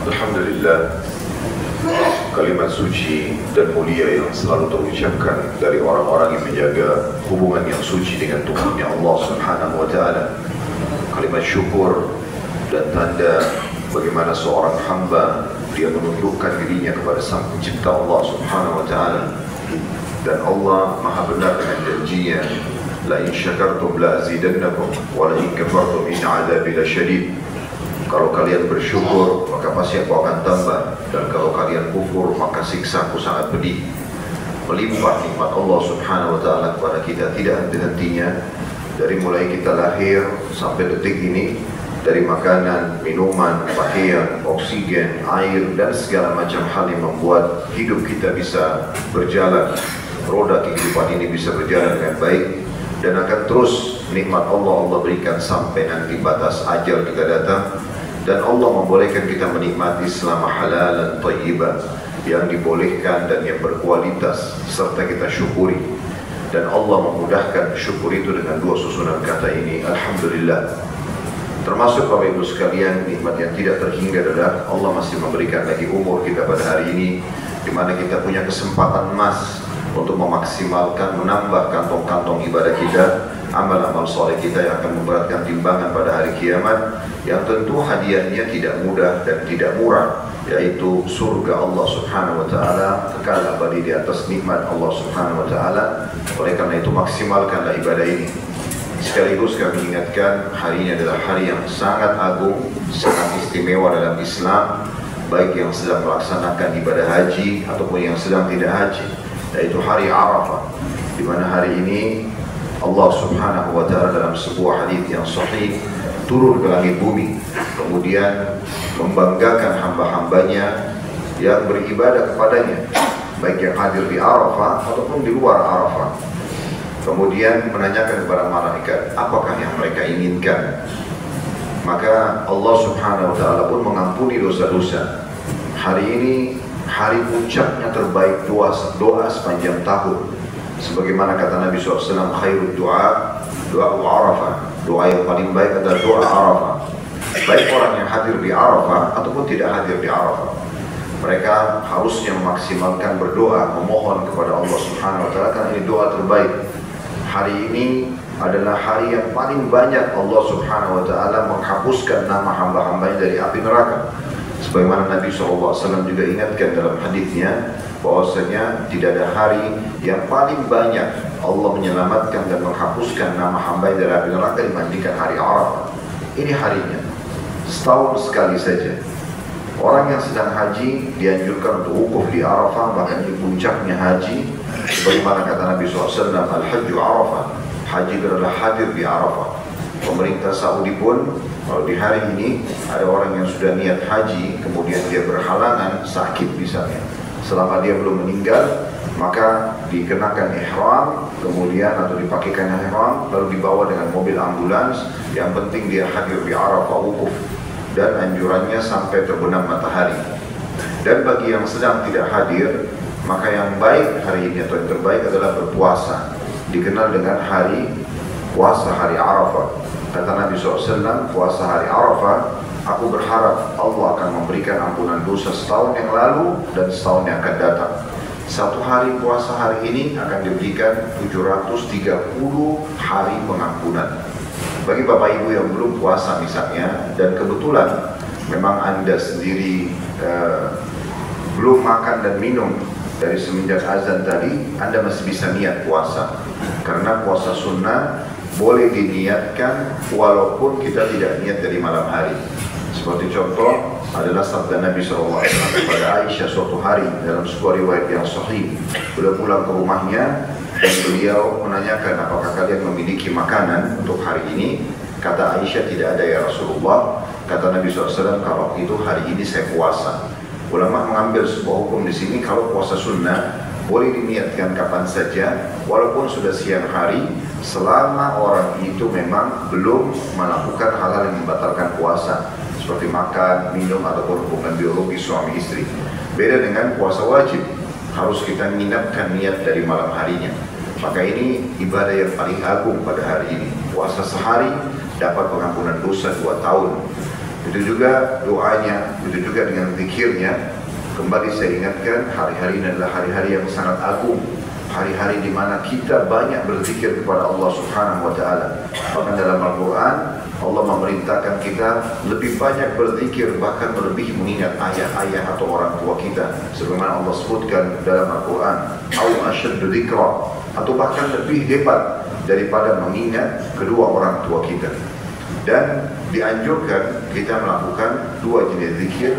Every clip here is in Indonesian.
Alhamdulillah, kalimat suci dan mulia yang selalu terucapkan dari orang-orang yang menjaga hubungan yang suci dengan Tuhannya Allah Subhanahu wa Ta'ala. Kalimat syukur dan tanda bagaimana seorang hamba dia menundukkan dirinya kepada Sang Pencipta Allah Subhanahu wa Ta'ala. Dan Allah Maha benar dengan janjinya, la in syakartum la azidannakum wa la in kafartum in 'adzabi lasyadid. Kalau kalian bersyukur, maka pasti aku akan tambah. Dan kalau kalian kufur, maka siksaku sangat pedih. Melimpah nikmat Allah Subhanahu wa Ta'ala kepada kita tidak henti-hentinya. Dari mulai kita lahir sampai detik ini, dari makanan, minuman, pakaian, oksigen, air, dan segala macam hal yang membuat hidup kita bisa berjalan. Roda kehidupan ini bisa berjalan dengan baik. Dan akan terus nikmat Allah berikan sampai nanti batas ajal kita datang. Dan Allah membolehkan kita menikmati selama halal dan thayyibah yang dibolehkan dan yang berkualitas serta kita syukuri. Dan Allah memudahkan syukur itu dengan dua susunan kata ini, Alhamdulillah. Termasuk Bapak Ibu sekalian, nikmat yang tidak terhingga adalah Allah masih memberikan lagi umur kita pada hari ini, di mana kita punya kesempatan emas untuk memaksimalkan, menambah kantong-kantong ibadah kita, amal-amal soleh kita yang akan memberatkan timbangan pada hari kiamat, yang tentu hadiahnya tidak mudah dan tidak murah, yaitu surga Allah Subhanahu wa Ta'ala, kekal abadi di atas nikmat Allah Subhanahu wa Ta'ala. Oleh karena itu maksimalkanlah ibadah ini. Sekaligus kami ingatkan, hari ini adalah hari yang sangat agung, sangat istimewa dalam Islam, baik yang sedang melaksanakan ibadah haji ataupun yang sedang tidak haji, yaitu hari Arafah, di mana hari ini Allah Subhanahu wa Ta'ala dalam sebuah hadis yang sahih turun ke langit bumi, kemudian membanggakan hamba-hambanya yang beribadah kepadanya, baik yang hadir di Arafah ataupun di luar Arafah. Kemudian menanyakan kepada malaikat, apakah yang mereka inginkan? Maka Allah Subhanahu wa Ta'ala pun mengampuni dosa-dosa. Hari ini hari puncaknya terbaik doa sepanjang tahun. Sebagaimana kata Nabi SAW, khairul doa Arafah. Doa yang paling baik adalah doa Arafah. Baik orang yang hadir di Arafah ataupun tidak hadir di Arafah, mereka harusnya memaksimalkan berdoa, memohon kepada Allah Subhanahu wa Ta'ala, karena ini doa terbaik. Hari ini adalah hari yang paling banyak Allah Subhanahu wa Ta'ala menghapuskan nama hamba-hambanya dari api neraka. Sebagaimana Nabi SAW juga ingatkan dalam hadisnya, bahwasanya tidak ada hari yang paling banyak Allah menyelamatkan dan menghapuskan nama hamba dari api neraka dibandingkan hari Arafah. Ini harinya, setahun sekali saja. Orang yang sedang haji dianjurkan untuk wukuf di Arafah, bahkan di puncaknya haji. Sebagaimana kata Nabi SAW, Al-Hajju Arafah, haji adalah hadir di Arafah. Pemerintah Saudi pun, kalau di hari ini ada orang yang sudah niat haji, kemudian dia berhalangan, sakit misalnya, selama dia belum meninggal, maka dikenakan ihram, kemudian atau dipakaikan ihram, lalu dibawa dengan mobil ambulans. Yang penting dia hadir di Arafah wukuf, dan anjurannya sampai terbenam matahari. Dan bagi yang sedang tidak hadir, maka yang baik hari ini atau yang terbaik adalah berpuasa, dikenal dengan hari puasa hari Arafah. Kata Nabi SAW, puasa hari Arafah, aku berharap Allah akan memberikan ampunan dosa setahun yang lalu dan setahun yang akan datang. Satu hari puasa hari ini akan diberikan 730 hari pengampunan. Bagi Bapak Ibu yang belum puasa misalnya, dan kebetulan memang Anda sendiri belum makan dan minum dari semenjak azan tadi, Anda masih bisa niat puasa. Karena puasa sunnah boleh diniatkan walaupun kita tidak niat dari malam hari. Seperti contoh adalah sabda Nabi SAW kepada Aisyah suatu hari dalam sebuah riwayat yang sahih. Beliau pulang ke rumahnya dan beliau menanyakan, apakah kalian memiliki makanan untuk hari ini? Kata Aisyah, tidak ada ya Rasulullah. Kata Nabi SAW, kalau itu hari ini saya puasa. Ulama mengambil sebuah hukum di sini, kalau puasa sunnah boleh diniatkan kapan saja, walaupun sudah siang hari, selama orang itu memang belum melakukan hal-hal yang membatalkan puasa, seperti makan, minum, ataupun hubungan biologi suami istri. Beda dengan puasa wajib, harus kita menginapkan niat dari malam harinya. Maka ini ibadah yang paling agung pada hari ini. Puasa sehari dapat pengampunan dosa 2 tahun. Itu juga doanya, itu juga dengan zikirnya. Kembali saya ingatkan, hari-hari ini adalah hari-hari yang sangat agung, hari-hari di mana kita banyak berzikir kepada Allah Subhanahu wa taala. Bahkan dalam Al-Qur'an Allah memerintahkan kita lebih banyak berzikir, bahkan melebihi mengingat ayah-ayah atau orang tua kita. Sebagaimana Allah sebutkan dalam Al-Qur'an, "Au asyaddu dzikra," atau bahkan lebih hebat daripada mengingat kedua orang tua kita. Dan dianjurkan kita melakukan dua jenis zikir.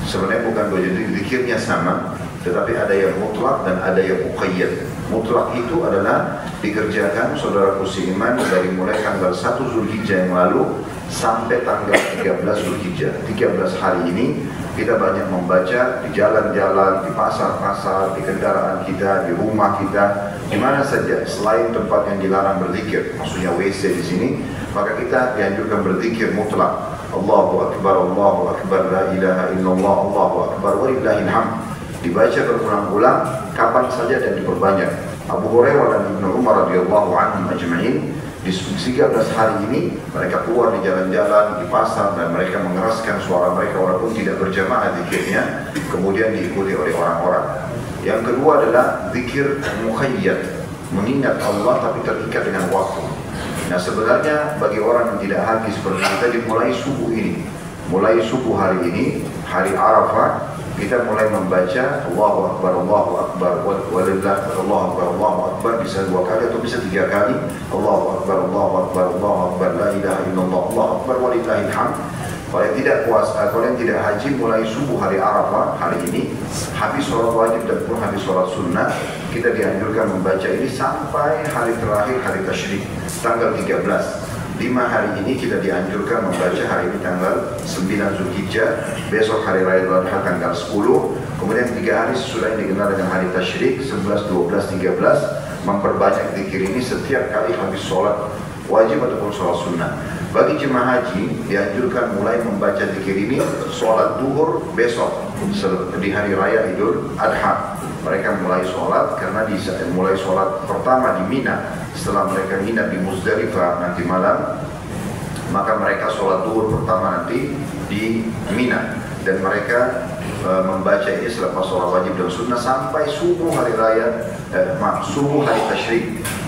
Sebenarnya bukan dua jenis zikirnya sama, tetapi ada yang mutlak dan ada yang muqayyad. Mutlak itu adalah dikerjakan saudaraku seiman dari mulai tanggal 1 Zulhijjah yang lalu sampai tanggal 13 Zulhijjah. 13 hari ini kita banyak membaca di jalan-jalan, di pasar-pasar, di kendaraan kita, di rumah kita, di mana saja selain tempat yang dilarang berzikir, maksudnya WC di sini, maka kita dianjurkan berzikir mutlak. Allahu Akbar, Allahu Akbar, la ilaha illallah, Allahu Akbar, walillahil hamd. Dibaca berulang-ulang kapan saja dan diperbanyak. Abu Hurairah dan Ibnu Umar radhiyallahu anhum ajma'in di 13 hari ini mereka keluar di jalan-jalan, di pasar, dan mereka mengeraskan suara mereka walaupun tidak berjamaah zikirnya, kemudian diikuti oleh orang-orang. Yang kedua adalah zikir mukhayyad, mengingat Allah tapi terikat dengan waktu. Nah, sebenarnya bagi orang yang tidak haji seperti kita, dimulai subuh ini, mulai subuh hari ini, hari Arafah, kita mulai membaca Allahu Akbar, Allahu Akbar, walillah, Allahu Akbar, Allahu Akbar, bisa 2 kali atau bisa 3 kali. Allahu Akbar, Allahu Akbar, Allahu Akbar, la ilaha illallah, Allahu Akbar, walillahil hamd. Kalau yang tidak puasa, kalau yang tidak haji, mulai subuh hari Arafah hari ini, habis sholat wajib dan pun habis sholat sunnah, kita dianjurkan membaca ini sampai hari terakhir, hari tasyrik, tanggal 13. 5 hari ini kita dianjurkan membaca, hari ini tanggal 9 Zulhijjah, besok hari Raya Idul Adha tanggal 10, kemudian 3 hari sesudah ini dikenal dengan hari tasyrik, 11, 12, 13, memperbanyak zikir ini setiap kali habis sholat wajib ataupun sholat sunnah. Bagi jemaah haji dianjurkan mulai membaca zikir ini sholat duhur besok di hari Raya Idul Adha. Mereka mulai sholat karena mulai sholat pertama di Mina, setelah mereka nginap di Muzdalifah nanti malam, maka mereka sholat duhur pertama nanti di Mina, dan mereka membaca ini selepas sholat wajib dan sunnah sampai subuh hari raya, subuh hari tasyrik.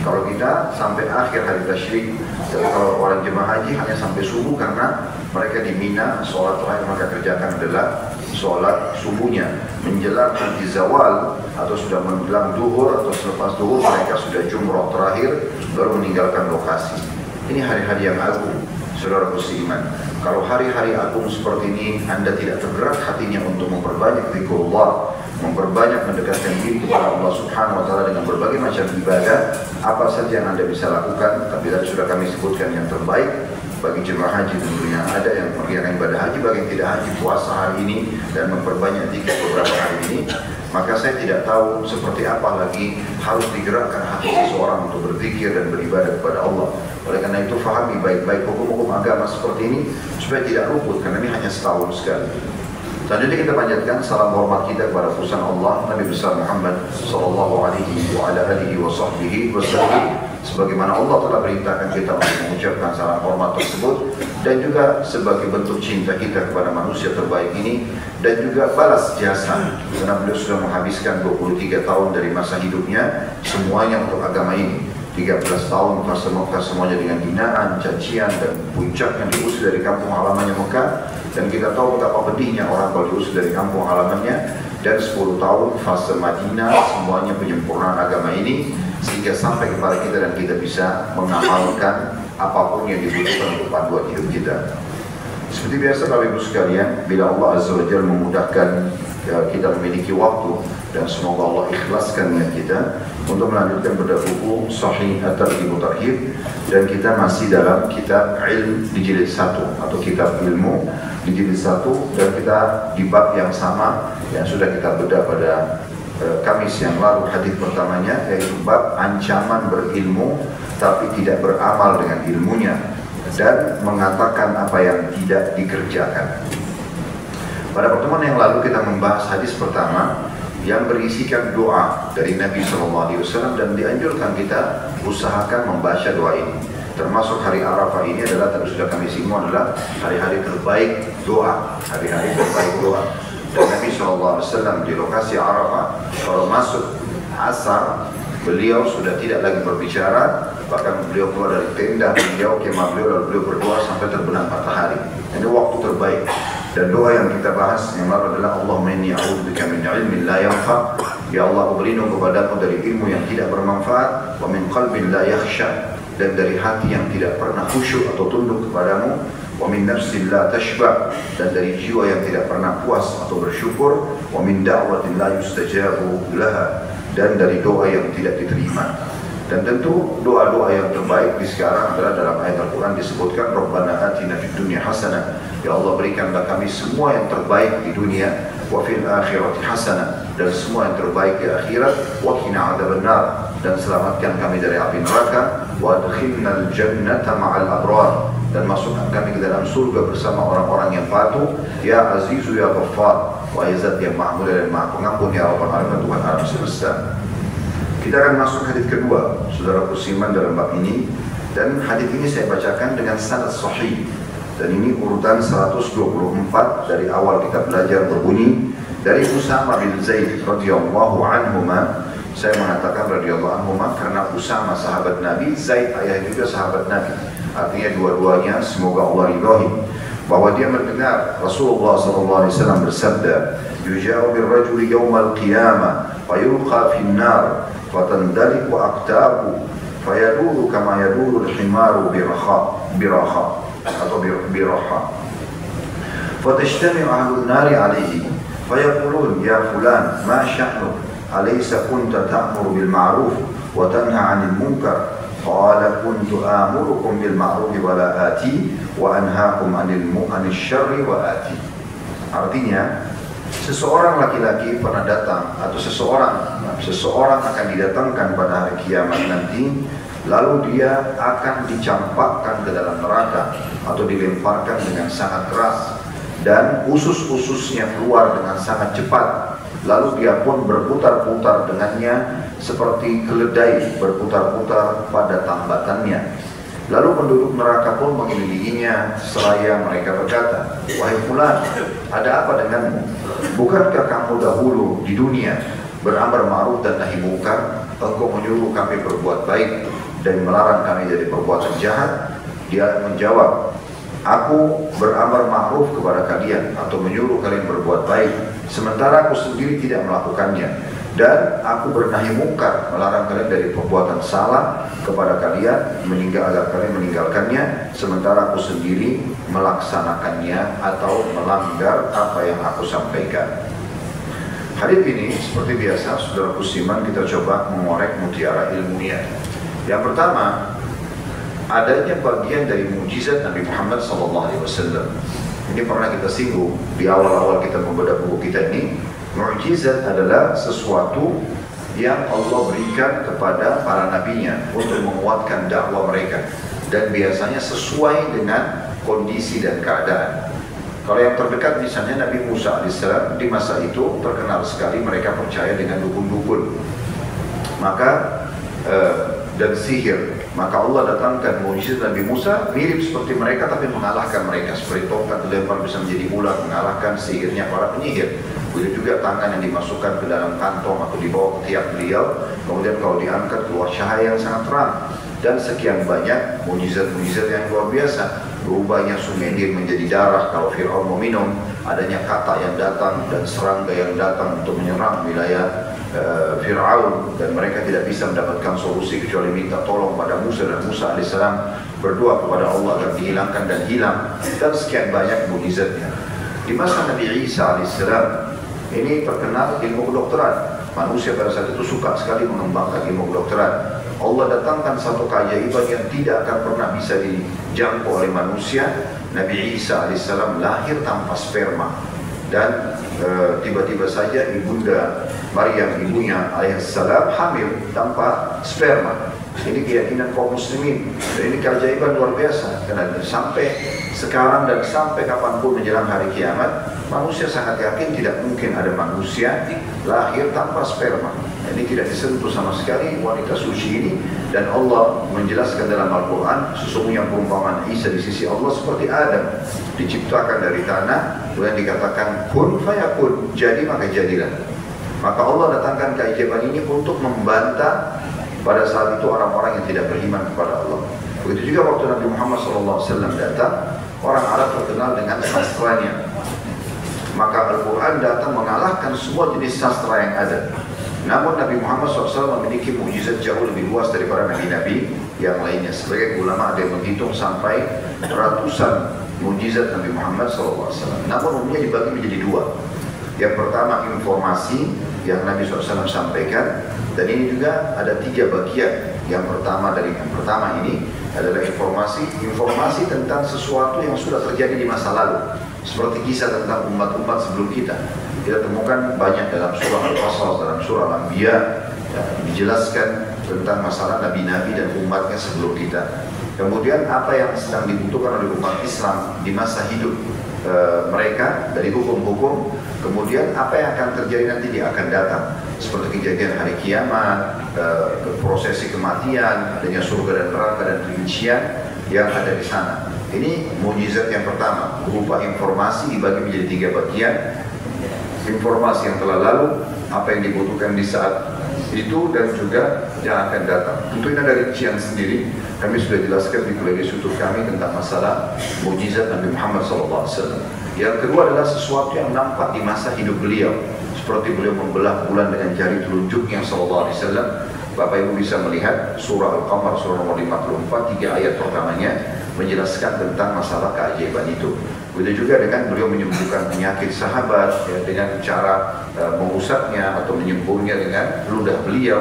Kalau kita sampai akhir hari tasyrik, tapi kalau orang jemaah haji hanya sampai subuh karena mereka di Mina, sholat terakhir mereka kerjakan adalah sholat subuhnya. Menjelang nanti zawal atau sudah menjelang duhur atau selepas duhur mereka sudah jumroh terakhir baru meninggalkan lokasi. Ini hari-hari yang agung, saudara seiman. Kalau hari-hari agung seperti ini Anda tidak tergerak hatinya untuk memperbanyak zikrullah, memperbanyak mendekatkan diri kepada Allah Subhanahu wa taala dengan berbagai macam ibadah, apa saja yang Anda bisa lakukan. Tapi tadi sudah kami sebutkan yang terbaik bagi jemaah haji tentunya ada yang mengerjakan ibadah haji, bagi yang tidak haji puasa hari ini dan memperbanyak zikir beberapa hari ini. Maka saya tidak tahu seperti apa lagi harus digerakkan hati seseorang untuk berzikir dan beribadah kepada Allah. Oleh karena itu fahami baik-baik hukum-hukum agama seperti ini supaya tidak luput, karena ini hanya setahun sekali. Selanjutnya kita panjatkan salam hormat kita kepada utusan Allah Nabi besar Muhammad sallallahu alaihi wa ala alihi wa sahbihi wasallam, sebagaimana Allah telah perintahkan kita untuk mengucapkan salam hormat tersebut, dan juga sebagai bentuk cinta kita kepada manusia terbaik ini, dan juga balas jasa karena beliau sudah menghabiskan 23 tahun dari masa hidupnya semuanya untuk agama ini. 13 tahun fase Mekah semuanya dengan hinaan, cacian, dan puncaknya diusir dari kampung halamannya Mekah. Dan kita tahu betapa pedihnya orang kalau diusir dari kampung halamannya. Dan 10 tahun fase Madinah semuanya penyempurnaan agama ini, sehingga sampai kepada kita dan kita bisa mengamalkan apapun yang dibutuhkan untuk panduan hidup kita. Seperti biasa Bapak Ibu sekalian, bila Allah Azza wa Jalla memudahkan kita memiliki waktu, dan semoga Allah ikhlaskan niat kita untuk melanjutkan bedah buku Sahih At-Targhib wa Tarhib, dan kita masih dalam kitab Ilm di jilid 1 atau kitab ilmu di jilid 1, dan kita di bab yang sama yang sudah kita bedah pada Kamis yang lalu, hadis pertamanya yaitu bab ancaman berilmu tapi tidak beramal dengan ilmunya dan mengatakan apa yang tidak dikerjakan. Pada pertemuan yang lalu kita membahas hadis pertama yang berisikan doa dari Nabi SAW, dan dianjurkan kita usahakan membaca doa ini. Termasuk hari Arafah ini adalah, tadi sudah kami singgung, adalah hari-hari terbaik doa, hari-hari terbaik doa. Dan Nabi SAW di lokasi Arafah, kalau masuk asar, beliau sudah tidak lagi berbicara, bahkan beliau keluar dari tenda beliau, kemah beliau, lalu beliau berdoa sampai terbenam matahari. Ini waktu terbaik. Dan doa yang kita bahas yang lalu adalah Allahumma inni a'udzubika min ilmin la yanfa'. Ya Allah, aku berlindung kepadamu dari ilmu yang tidak bermanfaat, wa min qalbin la yakhsha, dan dari hati yang tidak pernah khusyuk atau tunduk kepadamu, wa min nafsin la tashba', dan dari jiwa yang tidak pernah puas atau bersyukur, wa min da'watin la yustajabu laha, dan dari doa yang tidak diterima. Dan tentu doa-doa yang terbaik di sekarang adalah dalam ayat Al-Quran disebutkan Rabbana atina fid dunya hasanah, ya Allah berikanlah kami semua yang terbaik di dunia, wa fil akhirati hasanah, dan semua yang terbaik di akhirat, wa qina adzabannar, dan selamatkan kami dari api neraka, wa adkhilnal jannata ma'al abrar, dan masukkan kami ke dalam surga bersama orang-orang yang patuh, ya azizu ya ghaffar, wa izat yang maha mulia dan maha pengampun, ya rabbal alamin, Tuhan alam semesta. Kita akan masuk hadis kedua, saudara Siman, dalam bab ini. Dan hadis ini saya bacakan dengan sanad sahih. Dan ini urutan 124 dari awal kita belajar berbunyi. Dari Usama bin Zaid radhiyallahu anhuma. Saya mengatakan radhiyallahu anhuma karena Usama sahabat Nabi, Zaid ayah juga sahabat Nabi. Artinya dua-duanya semoga Allah ridhoi. Bahwa dia mendengar Rasulullah SAW bersabda, "Yujawu birrajuli yawmal qiyamah, fayulqa fin-nar, fatandaliku aqtabu, fayaduru kama yaduru al-himaru biraha atau biraha. Fatashtami'u ahlun nari alaihi, fayaqulun ya fulan, ma sya'nuk, alaysa kunta ta'muru bil ma'ruf wa tanha 'anil munkar?" Qala kuntu amurukum bil ma'ruf wa la ati wa anhaakum 'anil syarri wa ati. Artinya, seseorang laki-laki pernah datang atau seseorang akan didatangkan pada hari kiamat nanti, lalu dia akan dicampakkan ke dalam neraka atau dilemparkan dengan sangat keras dan usus-ususnya keluar dengan sangat cepat. Lalu dia pun berputar-putar dengannya seperti keledai berputar-putar pada tambatannya. Lalu penduduk neraka pun mengelilinginya seraya mereka berkata, "Wahai fulan, ada apa denganmu? Bukankah kamu dahulu di dunia beramar ma'ruf dan nahi munkar? Engkau menyuruh kami berbuat baik dan melarang kami dari perbuatan jahat?" Dia menjawab, "Aku beramar ma'ruf kepada kalian atau menyuruh kalian berbuat baik, sementara aku sendiri tidak melakukannya. Dan aku bernahi mungkar, melarang kalian dari perbuatan salah kepada kalian, agar kalian meninggalkannya, sementara aku sendiri melaksanakannya atau melanggar apa yang aku sampaikan." Hadis ini seperti biasa, saudara Siman, kita coba mengorek mutiara ilmiah. Yang pertama, adanya bagian dari mukjizat Nabi Muhammad SAW. Ini pernah kita singgung di awal-awal kita membedah buku kita ini. Mukjizat adalah sesuatu yang Allah berikan kepada para nabinya untuk menguatkan dakwah mereka, dan biasanya sesuai dengan kondisi dan keadaan. Kalau yang terdekat misalnya Nabi Musa AS, di masa itu terkenal sekali mereka percaya dengan dukun-dukun dan sihir. Maka Allah datangkan mukjizat Nabi Musa mirip seperti mereka tapi mengalahkan mereka, seperti tongkat dilempar bisa menjadi ular, mengalahkan sihirnya para penyihir. Begitu juga tangan yang dimasukkan ke dalam kantong atau dibawa ke tiap beliau, kemudian kalau diangkat keluar cahaya yang sangat terang. Dan sekian banyak mukjizat-mukjizat yang luar biasa. Berubahnya sungai Nil menjadi darah kalau Fir'aun mau minum, adanya kata yang datang dan serangga yang datang untuk menyerang wilayah Fir'aun, dan mereka tidak bisa mendapatkan solusi kecuali minta tolong pada Musa, dan Musa AS berdoa kepada Allah agar dihilangkan dan hilang, dan sekian banyak mukjizatnya. Di masa Nabi Isa AS ini terkenal ilmu kedokteran. Manusia pada saat itu suka sekali mengembangkan ilmu kedokteran. Allah datangkan satu keajaiban yang tidak akan pernah bisa dijangkau oleh manusia. Nabi Isa AS lahir tanpa sperma, dan tiba-tiba saja ibunda Maryam, ibunya alaihissalam, hamil tanpa sperma. Ini keyakinan kaum muslimin, dan ini keajaiban luar biasa. Karena sampai sekarang dan sampai kapanpun menjelang hari kiamat, manusia sangat yakin tidak mungkin ada manusia lahir tanpa sperma. Ini tidak disentuh sama sekali wanita suci ini. Dan Allah menjelaskan dalam Al-Quran, sesungguhnya perumpamaan Isa di sisi Allah seperti Adam, diciptakan dari tanah, kemudian dikatakan kun fayakun, jadi maka jadilah. Maka Allah datangkan keajaiban ini untuk membantah pada saat itu orang-orang yang tidak beriman kepada Allah. Begitu juga waktu Nabi Muhammad SAW datang, orang Arab terkenal dengan sastranya. Maka Al-Quran datang mengalahkan semua jenis sastra yang ada. Namun Nabi Muhammad SAW memiliki mukjizat jauh lebih luas daripada nabi-nabi yang lainnya. Sebagai ulama ada yang menghitung sampai ratusan mukjizat Nabi Muhammad SAW. Namun umumnya dibagi menjadi dua. Yang pertama informasi yang Nabi SAW sampaikan, dan ini juga ada tiga bagian. Yang pertama ini adalah informasi tentang sesuatu yang sudah terjadi di masa lalu, seperti kisah tentang umat-umat sebelum kita. Kita temukan banyak dalam surah Al-Qasas, dalam surah Al-Anbiya, dijelaskan tentang masalah nabi-nabi dan umatnya sebelum kita. Kemudian apa yang sedang dibutuhkan oleh umat Islam di masa hidup mereka dari hukum-hukum. Kemudian apa yang akan terjadi nanti dia akan datang, seperti kejadian hari kiamat, prosesi kematian, adanya surga dan neraka dan rincian yang ada di sana. Ini mukjizat yang pertama, berupa informasi dibagi menjadi tiga bagian. Informasi yang telah lalu, apa yang dibutuhkan di saat itu, dan juga yang akan datang. Tentu ini ada rincian sendiri. Kami sudah jelaskan di kuliah YouTube kami tentang masalah mukjizat Nabi Muhammad SAW. Yang kedua adalah sesuatu yang nampak di masa hidup beliau, seperti beliau membelah bulan dengan jari telunjuknya SAW. Bapak Ibu bisa melihat surah Al-Qamar, surah nomor 54, 3 ayat pertamanya menjelaskan tentang masalah keajaiban itu. Begitu juga dengan beliau menyembuhkan penyakit sahabat ya, dengan cara mengusapnya atau menyembuhnya dengan ludah beliau.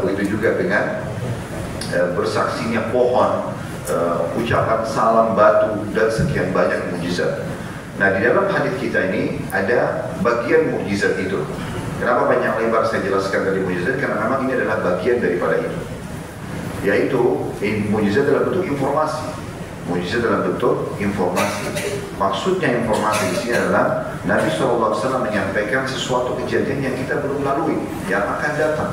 Begitu juga dengan bersaksinya pohon, ucapan salam batu, dan sekian banyak mukjizat. Nah, di dalam hadis kita ini ada bagian mukjizat itu. Kenapa banyak lebar saya jelaskan dari mukjizat? Karena memang ini adalah bagian daripada itu, yaitu mukjizat dalam bentuk informasi. Mukjizat dalam bentuk informasi. Maksudnya informasi di sini adalah Nabi SAW menyampaikan sesuatu kejadian yang kita belum lalui, yang akan datang.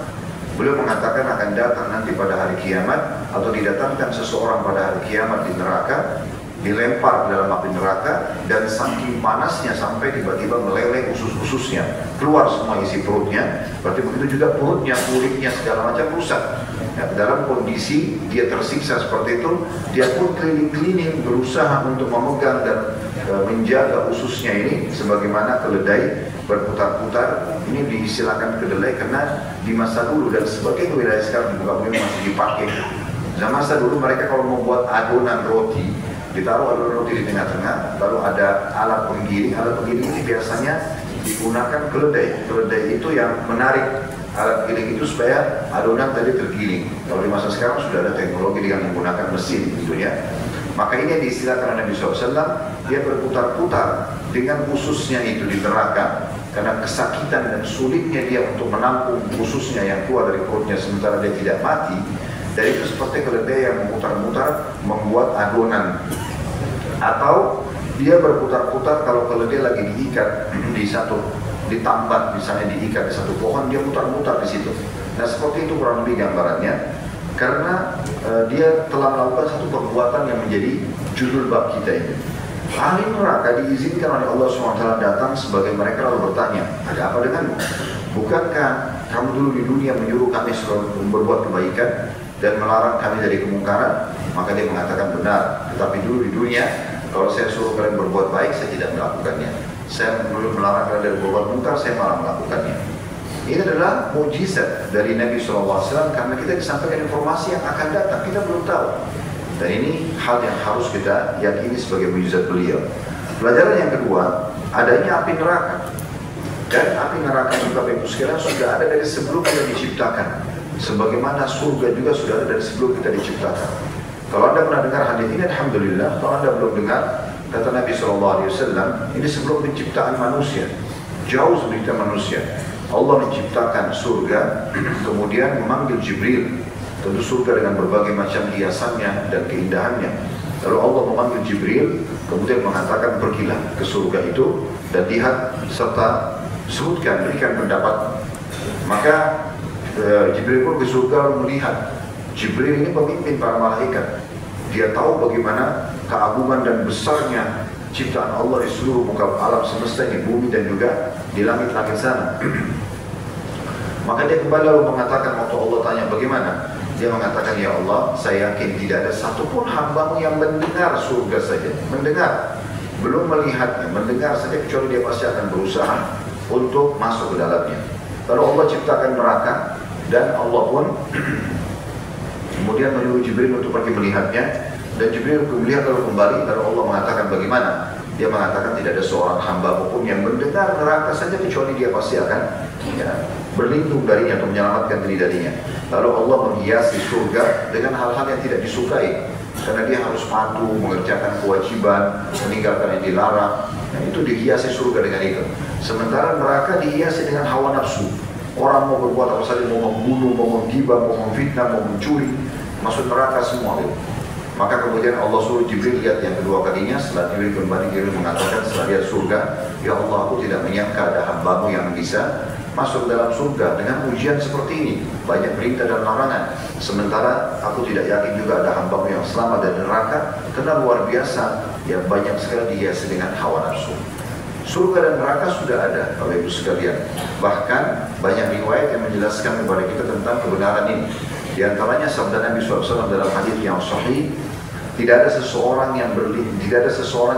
Beliau mengatakan akan datang nanti pada hari kiamat, atau didatangkan seseorang pada hari kiamat di neraka, dilempar dalam api neraka, dan saking panasnya sampai tiba-tiba meleleh usus-ususnya, keluar semua isi perutnya. Berarti begitu juga perutnya, kulitnya, segala macam rusak. Ya, dalam kondisi dia tersiksa seperti itu, dia pun keliling-keliling berusaha untuk memegang dan menjaga ususnya ini sebagaimana keledai berputar-putar. Ini diistilahkan kedelai karena di masa dulu dan sebagai wilayah sekarang di muka bumi masih dipakai. Zaman masa dulu mereka kalau membuat adonan roti, ditaruh adonan roti di tengah-tengah, lalu ada alat penggiling. Alat penggiling ini biasanya digunakan keledai. Keledai itu yang menarik alat giling itu supaya adonan tadi tergiling. Kalau di masa sekarang sudah ada teknologi dengan menggunakan mesin gitu ya. Maka ini yang diistilahkan Nabi SAW, dia berputar-putar dengan ususnya itu di neraka. Karena kesakitan dan sulitnya dia untuk menampung ususnya yang keluar dari perutnya sementara dia tidak mati. Dan itu seperti keledai yang memutar-mutar membuat adonan. Atau dia berputar-putar kalau keledai lagi diikat ditambat, misalnya diikat di satu pohon, dia mutar-mutar di situ. Nah, seperti itu kurang lebih gambarannya. Karena dia telah melakukan satu perbuatan yang menjadi judul bab kita ini. Ahli neraka diizinkan oleh Allah SWT datang sebagai mereka lalu bertanya, ada apa denganmu? Bukankah kamu dulu di dunia menyuruh kami berbuat kebaikan dan melarang kami dari kemungkaran? Maka dia mengatakan benar, tetapi dulu di dunia kalau saya suruh kalian berbuat baik, saya tidak melakukannya. Saya dulu melarang kalian dari berbuat mungkar, saya malah melakukannya. Ini adalah mukjizat dari Nabi SAW karena kita disampaikan informasi yang akan datang, kita belum tahu. Dan ini hal yang harus kita yakini sebagai mukjizat beliau. Pelajaran yang kedua, adanya api neraka. Dan api neraka juga Bapak Ibu sekalian sudah ada dari sebelum kita diciptakan. Sebagaimana surga juga sudah ada dari sebelum kita diciptakan. Kalau Anda pernah dengar hadis ini, alhamdulillah. Kalau Anda belum dengar, kata Nabi SAW, ini sebelum penciptaan manusia, jauh sebelum kita manusia. Allah menciptakan surga, kemudian memanggil Jibril. Tentu surga dengan berbagai macam hiasannya dan keindahannya. Lalu Allah memanggil Jibril, kemudian mengatakan pergilah ke surga itu dan lihat serta sebutkan, berikan pendapat. Maka Jibril pun ke surga melihat. Jibril ini pemimpin para malaikat. Dia tahu bagaimana keagungan dan besarnya ciptaan Allah di seluruh muka alam semesta ini, bumi dan juga di langit-langit sana. Maka dia kembali lalu mengatakan, waktu Allah tanya bagaimana, dia mengatakan, ya Allah, saya yakin tidak ada satupun hambamu yang mendengar surga saja, mendengar, belum melihatnya, mendengar saja, kecuali dia pasti akan berusaha untuk masuk ke dalamnya. Lalu Allah ciptakan neraka, dan Allah pun kemudian menyuruh Jibril untuk pergi melihatnya, dan Jibril melihat lalu kembali. Lalu Allah mengatakan bagaimana? Dia mengatakan tidak ada seorang hamba pun yang mendengar neraka saja, kecuali dia pasti akan berlindung darinya atau menyelamatkan diri darinya. Lalu Allah menghiasi surga dengan hal-hal yang tidak disukai, karena dia harus patuh, mengerjakan kewajiban, meninggalkan yang dilarang. Nah, itu dihiasi surga dengan itu. Sementara neraka dihiasi dengan hawa nafsu. Orang mau berbuat apa saja, mau membunuh, mau menggibah, mau memfitnah, mau mencuri, masuk neraka semua itu. Maka kemudian Allah suruh Jibril lihat yang kedua kalinya. Setelah Jibril kembali, Jibril mengatakan setelah lihat surga, ya Allah, aku tidak menyangka ada hambamu yang bisa masuk dalam surga dengan ujian seperti ini, banyak perintah dan larangan. Sementara aku tidak yakin juga ada hambamu yang selamat dari neraka, karena luar biasa, ya banyak sekali dihiasi dengan hawa nafsu. Surga dan neraka sudah ada, Bapak Ibu sekalian. Bahkan banyak riwayat yang menjelaskan kepada kita tentang kebenaran ini. Di antaranya sabda Nabi SAW dalam hadis yang sahih, tidak ada seseorang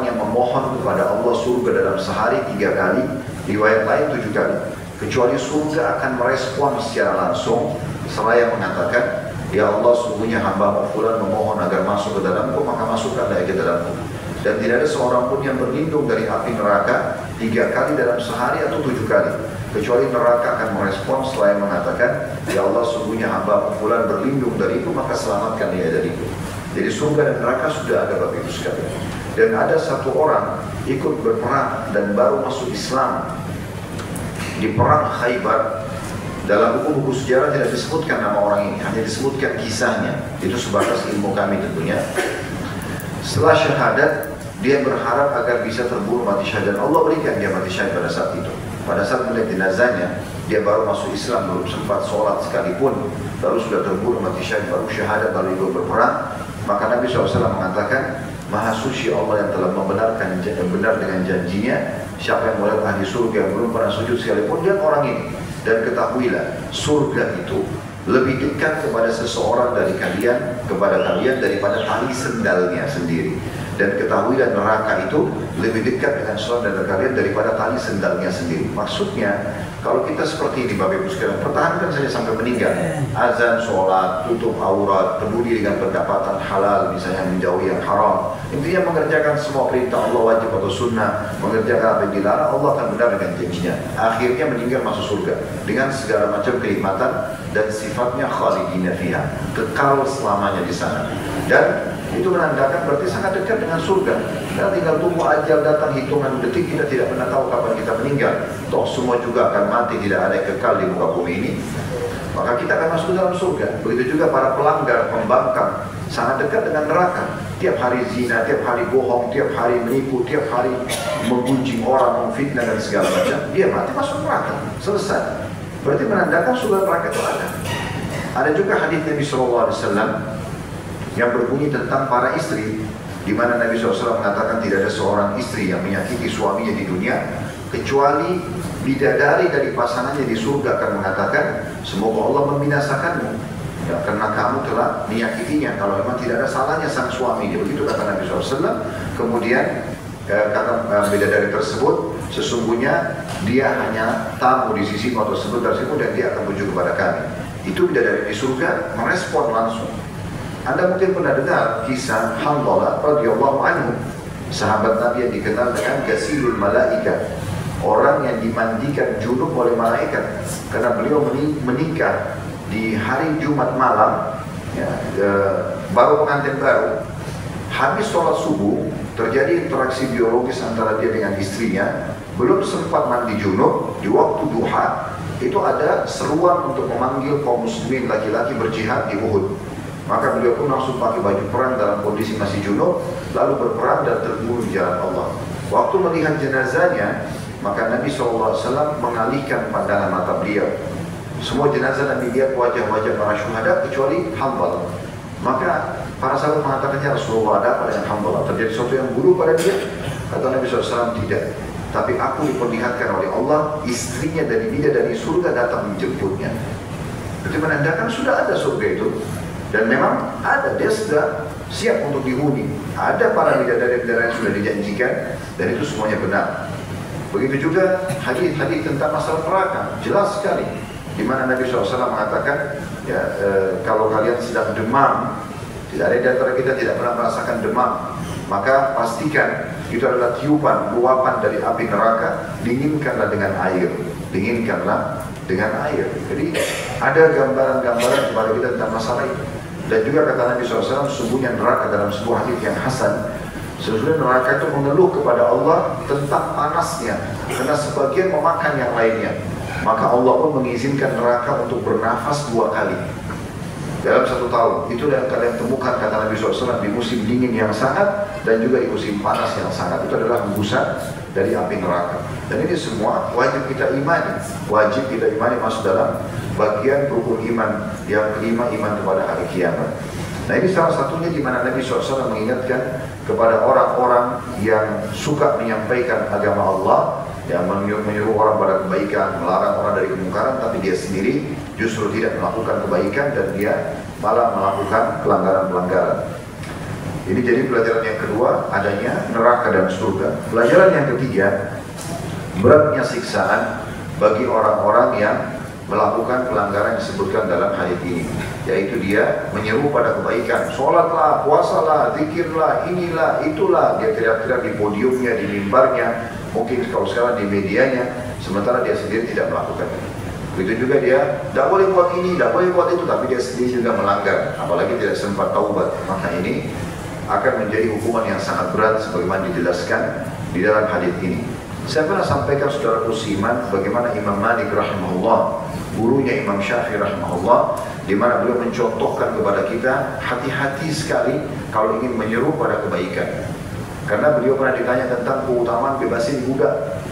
yang memohon kepada Allah surga dalam sehari 3 kali, riwayat lain 7 kali, kecuali surga akan merespon secara langsung seraya mengatakan, ya Allah, sungguhnya hamba fulan memohon agar masuk ke dalamku, maka masukkanlah ke dalamku. Dan tidak ada seorang pun yang berlindung dari api neraka 3 kali dalam sehari atau 7 kali, kecuali neraka akan merespon selain mengatakan, ya Allah, sungguhnya hamba fulan berlindung dariku, maka selamatkan dia dariku. Jadi surga dan neraka sudah ada, Bapak Ibu sekalian. Dan ada satu orang ikut berperang dan baru masuk Islam di perang Khaybar. Dalam buku-buku sejarah tidak disebutkan nama orang ini, hanya disebutkan kisahnya. Itu sebatas ilmu kami tentunya. Setelah syahadat, dia berharap agar bisa terbunuh mati syahid, dan Allah berikan dia mati syahid pada saat itu. Pada saat melihat jenazahnya, dia baru masuk Islam, belum sempat sholat sekalipun, lalu sudah terbunuh mati syahid, baru syahadat, lalu ikut berperang. Maka Nabi SAW mengatakan, Maha suci Allah yang telah membenarkan benar dengan janjinya, siapa yang melihat ahli surga yang belum pernah sujud sekalipun, dia orang ini. Dan ketahuilah, surga itu lebih dekat kepada seseorang dari kalian, kepada kalian daripada tali sendalnya sendiri. Dan ketahuilah, neraka itu lebih dekat dengan seorang dari kalian daripada tali sendalnya sendiri. Maksudnya, kalau kita seperti ini, Bapak Ibu sekalian, pertahankan saja sampai meninggal. Azan, sholat, tutup aurat, peduli dengan pendapatan halal, misalnya menjauhi yang haram. Intinya mengerjakan semua perintah Allah wajib atau sunnah, mengerjakan apa yang dilarang, Allah akan benar dengan janjinya. Akhirnya meninggal masuk surga dengan segala macam kenikmatan dan sifatnya khalidina fiha, kekal selamanya di sana. Dan itu menandakan berarti sangat dekat dengan surga. Kita tinggal tunggu ajal datang, hitungan detik, kita tidak pernah tahu kapan kita meninggal. Toh semua juga akan mati, tidak ada yang kekal di muka bumi ini. Maka kita akan masuk dalam surga. Begitu juga para pelanggar, pembangkang, sangat dekat dengan neraka. Tiap hari zina, tiap hari bohong, tiap hari menipu, tiap hari menggunjing orang, memfitnah dan segala macam, dia mati masuk neraka. Selesai. Berarti menandakan surga neraka itu ada. Ada juga hadis Nabi SAW yang berbunyi tentang para istri, di mana Nabi SAW mengatakan tidak ada seorang istri yang menyakiti suaminya di dunia, kecuali bidadari dari pasangannya di surga akan mengatakan, semoga Allah membinasakanmu, ya, karena kamu telah menyakitinya, kalau memang tidak ada salahnya sang suami. Begitu kata Nabi SAW. Kemudian kata bidadari tersebut, sesungguhnya dia hanya tamu di sisi atau sebentar tersebut, dan dia akan menuju kepada kami. Itu bidadari di surga merespon langsung. Anda mungkin pernah dengar kisah Hanzalah radhiyallahu anhu, sahabat Nabi yang dikenal dengan Ghasilul Malaika, orang yang dimandikan junub oleh malaikat, karena beliau menikah di hari Jumat malam, ya, baru pengantin baru. Habis sholat subuh, terjadi interaksi biologis antara dia dengan istrinya, belum sempat mandi junub, di waktu duha, itu ada seruan untuk memanggil kaum muslimin laki-laki berjihad di Uhud. Maka beliau pun langsung pakai baju perang dalam kondisi masih junub, lalu berperang dan terbunuh di jalan Allah. Waktu melihat jenazahnya, maka Nabi SAW mengalihkan pandangan mata beliau. Semua jenazah Nabi lihat wajah-wajah para syuhada kecuali Hanzalah. Maka para sahabat mengatakannya, Rasulullah, ada apa dengan Hanzalah? Terjadi sesuatu yang buruk pada dia? Kata Nabi SAW, tidak. Tapi aku diperlihatkan oleh Allah, istrinya dari bidadari surga datang menjemputnya. Itu menandakan sudah ada surga itu. Dan memang ada, dia sudah siap untuk dihuni. Ada para bidadari-bidadari yang sudah dijanjikan, dan itu semuanya benar. Begitu juga hadis-hadis tentang masalah neraka, jelas sekali. Di mana Nabi SAW mengatakan, ya, kalau kalian sedang demam, tidak ada di antara kita tidak pernah merasakan demam, maka pastikan itu adalah tiupan, luapan dari api neraka, dinginkanlah dengan air. Dinginkanlah dengan air. Jadi ada gambaran-gambaran kepada kita tentang masalah itu. Dan juga kata Nabi SAW, sesungguhnya neraka dalam sebuah hadis yang hasan, sesungguhnya neraka itu mengeluh kepada Allah tentang panasnya, karena sebagian memakan yang lainnya. Maka Allah pun mengizinkan neraka untuk bernafas 2 kali dalam 1 tahun. Itulah yang kalian temukan, kata Nabi SAW, di musim dingin yang sangat dan juga di musim panas yang sangat. Itu adalah hembusan dari api neraka. Dan ini semua wajib kita imani. Wajib kita imani, masuk dalam bagian rukun iman yang kelima, iman kepada hari kiamat. Nah, ini salah satunya di mana Nabi SAW mengingatkan kepada orang-orang yang suka menyampaikan agama Allah, yang menyuruh orang pada kebaikan, melarang orang dari kemungkaran, tapi dia sendiri justru tidak melakukan kebaikan dan dia malah melakukan pelanggaran-pelanggaran. Ini jadi pelajaran yang kedua, adanya neraka dan surga. Pelajaran yang ketiga, beratnya siksaan bagi orang-orang yang melakukan pelanggaran yang disebutkan dalam hadis ini, yaitu dia menyeru pada kebaikan, sholatlah, puasalah, zikirlah, inilah, itulah, dia teriak-teriak di podiumnya, di mimbarnya, mungkin kalau sekarang di medianya, sementara dia sendiri tidak melakukan. Begitu juga dia tidak boleh buat ini, tidak boleh buat itu, tapi dia sendiri juga melanggar, apalagi tidak sempat taubat. Maka ini akan menjadi hukuman yang sangat berat sebagaimana dijelaskan di dalam hadis ini. Saya pernah sampaikan saudara Usiman bagaimana Imam Malik rahimahullah, gurunya Imam Syafi'i rahimahullah, di mana beliau mencontohkan kepada kita hati-hati sekali kalau ingin menyeru pada kebaikan. Karena beliau pernah ditanya tentang keutamaan bebasin budak.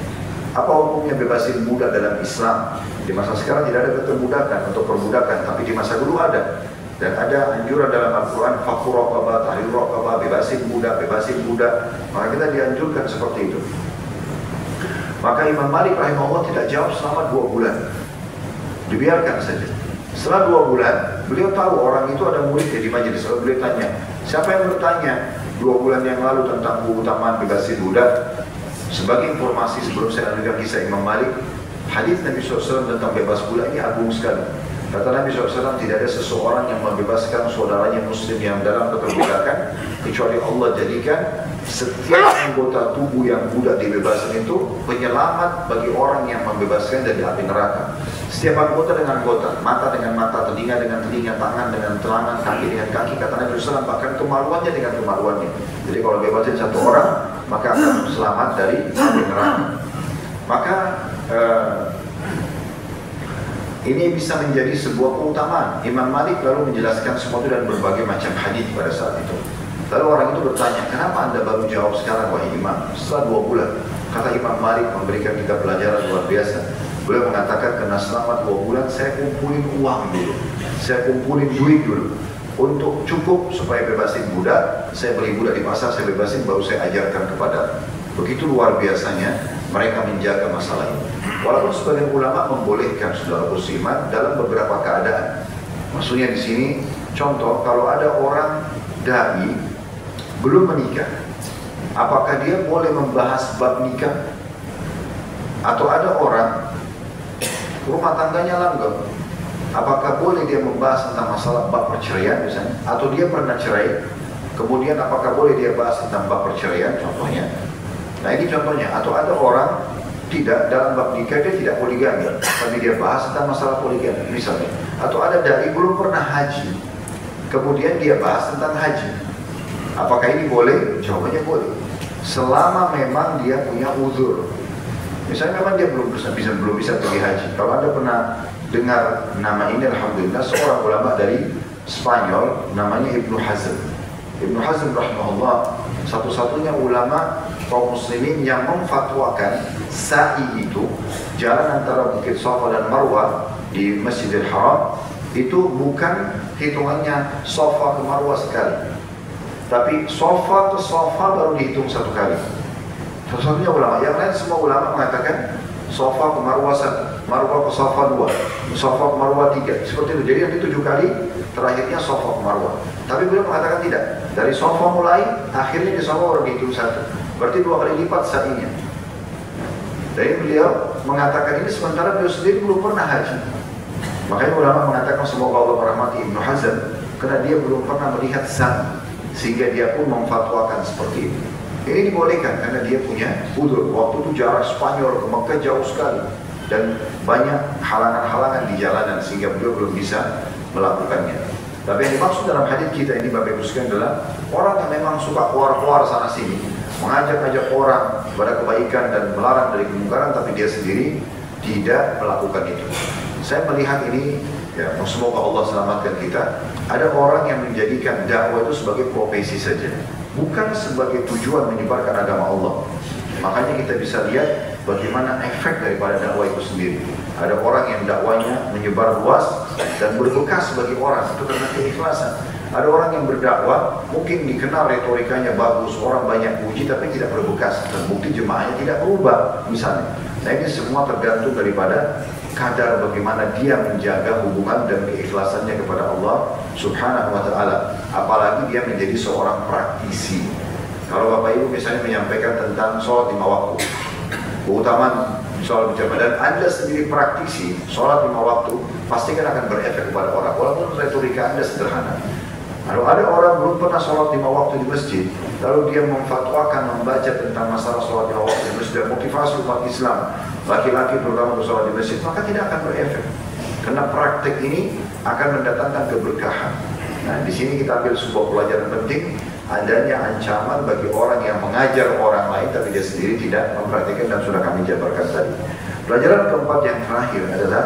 Apa hukumnya bebasin budak dalam Islam? Di masa sekarang tidak ada keterbudakan atau perbudakan, tapi di masa dulu ada. Dan ada anjuran dalam Al-Quran, fakku raqabah, tahrir raqabah, bebasin budak, bebasin budak. Maka kita dianjurkan seperti itu. Maka Imam Malik rahimahullah tidak jawab selama 2 bulan. Dibiarkan saja. Setelah 2 bulan, beliau tahu orang itu ada muridnya di majelis. Lalu beliau tanya, siapa yang bertanya 2 bulan yang lalu tentang keutamaan bebasin budak? Sebagai informasi sebelum saya lanjutkan kisah Imam Malik, hadis Nabi SAW tentang bebas budak ini agung sekali. Kata Nabi SAW, tidak ada seseorang yang membebaskan saudaranya muslim yang dalam keterbudakan, kecuali Allah jadikan setiap anggota tubuh yang budak dibebaskan itu penyelamat bagi orang yang membebaskan dari api neraka. Setiap anggota dengan anggota, mata dengan mata, telinga dengan telinga, tangan dengan tangan, kaki dengan kaki. Kata Nabi SAW, bahkan kemaluannya dengan kemaluannya. Jadi kalau bebasin 1 orang, maka akan selamat dari api neraka. Maka ini bisa menjadi sebuah keutamaan. Imam Malik lalu menjelaskan semua itu dan berbagai macam hadis pada saat itu. Lalu orang itu bertanya, kenapa anda baru jawab sekarang wahai imam? Setelah 2 bulan. Kata Imam Malik memberikan kita pelajaran luar biasa. Beliau mengatakan, karena selama 2 bulan saya kumpulin uang dulu, saya kumpulin duit dulu untuk cukup supaya bebasin budak. Saya beli budak di pasar, saya bebasin, baru saya ajarkan kepada. Begitu luar biasanya mereka menjaga masalah ini. Walaupun sebagian ulama membolehkan saudara muslimat dalam beberapa keadaan. Maksudnya di sini contoh, kalau ada orang dai belum menikah, apakah dia boleh membahas bab nikah? Atau ada orang rumah tangganya langgeng, apakah boleh dia membahas tentang masalah bab perceraian misalnya? Atau dia pernah cerai, kemudian apakah boleh dia bahas tentang bab perceraian contohnya? Nah ini contohnya. Atau ada orang tidak dalam bab nikah, dia tidak poligami, tapi dia bahas tentang masalah poligami misalnya. Atau ada dai belum pernah haji, kemudian dia bahas tentang haji. Apakah ini boleh? Jawabannya boleh, selama memang dia punya uzur. Misalnya memang dia belum bisa pergi haji. Kalau anda pernah dengar nama ini, alhamdulillah, seorang ulama dari Spanyol namanya Ibnu Hazm. Ibnu Hazm rahimahullah satu-satunya ulama kaum muslimin yang memfatwakan sa'i itu, jalan antara Bukit Safa dan Marwah di Masjidil Haram, itu bukan hitungannya Safa ke Marwah sekali, tapi Safa ke Safa baru dihitung satu kali. Satu-satunya ulama, yang lain semua ulama mengatakan Safa ke Marwah 1, Marwah ke Safa 2, Safa ke Marwah 3, seperti itu. Jadi nanti 7 kali, terakhirnya Safa ke Marwah. Tapi beliau mengatakan tidak, dari Safa mulai, akhirnya di Safa baru dihitung 1, berarti 2 kali lipat sa'inya. Jadi beliau mengatakan ini sementara beliau sendiri belum pernah haji. Makanya ulama mengatakan semoga Allah merahmati Ibnu Hazm, karena dia belum pernah melihat sa'i, sehingga dia pun memfatwakan seperti ini. Ini dibolehkan karena dia punya udzur. Waktu itu jarak Spanyol ke Mekah jauh sekali dan banyak halangan-halangan di jalanan sehingga beliau belum bisa melakukannya. Tapi yang dimaksud dalam hadis kita ini Bapak Ibu sekalian adalah orang yang memang suka keluar-keluar sana sini, mengajak-ajak orang kepada kebaikan dan melarang dari kemungkaran, tapi dia sendiri tidak melakukan itu. Saya melihat ini, ya semoga Allah selamatkan kita. Ada orang yang menjadikan dakwah itu sebagai profesi saja, bukan sebagai tujuan menyebarkan agama Allah. Makanya kita bisa lihat bagaimana efek daripada dakwah itu sendiri. Ada orang yang dakwanya menyebar luas dan berbekas bagi orang, itu karena keikhlasan. Ada orang yang berdakwah, mungkin dikenal retorikanya bagus, orang banyak puji, tapi tidak berbekas. Terbukti jemaahnya tidak berubah misalnya. Nah ini semua tergantung daripada kadar bagaimana dia menjaga hubungan dan keikhlasannya kepada Allah Subhanahu wa ta'ala. Apalagi dia menjadi seorang praktisi. Kalau Bapak Ibu misalnya menyampaikan tentang sholat 5 waktu, keutamaan sholat berjamaah, dan Anda sendiri praktisi sholat 5 waktu, pasti kan akan berefek kepada orang, walaupun retorika Anda sederhana. Kalau ada orang belum pernah sholat 5 waktu di masjid, lalu dia memfatwakan, membaca tentang masalah sholat 5 waktu di masjid, dan motivasi umat Islam, laki-laki terutama untuk sholat di masjid, maka tidak akan berefek. Karena praktek ini akan mendatangkan keberkahan. Nah, di sini kita ambil sebuah pelajaran penting, adanya ancaman bagi orang yang mengajar orang lain, tapi dia sendiri tidak mempraktikkan, dan sudah kami jabarkan tadi. Pelajaran keempat yang terakhir adalah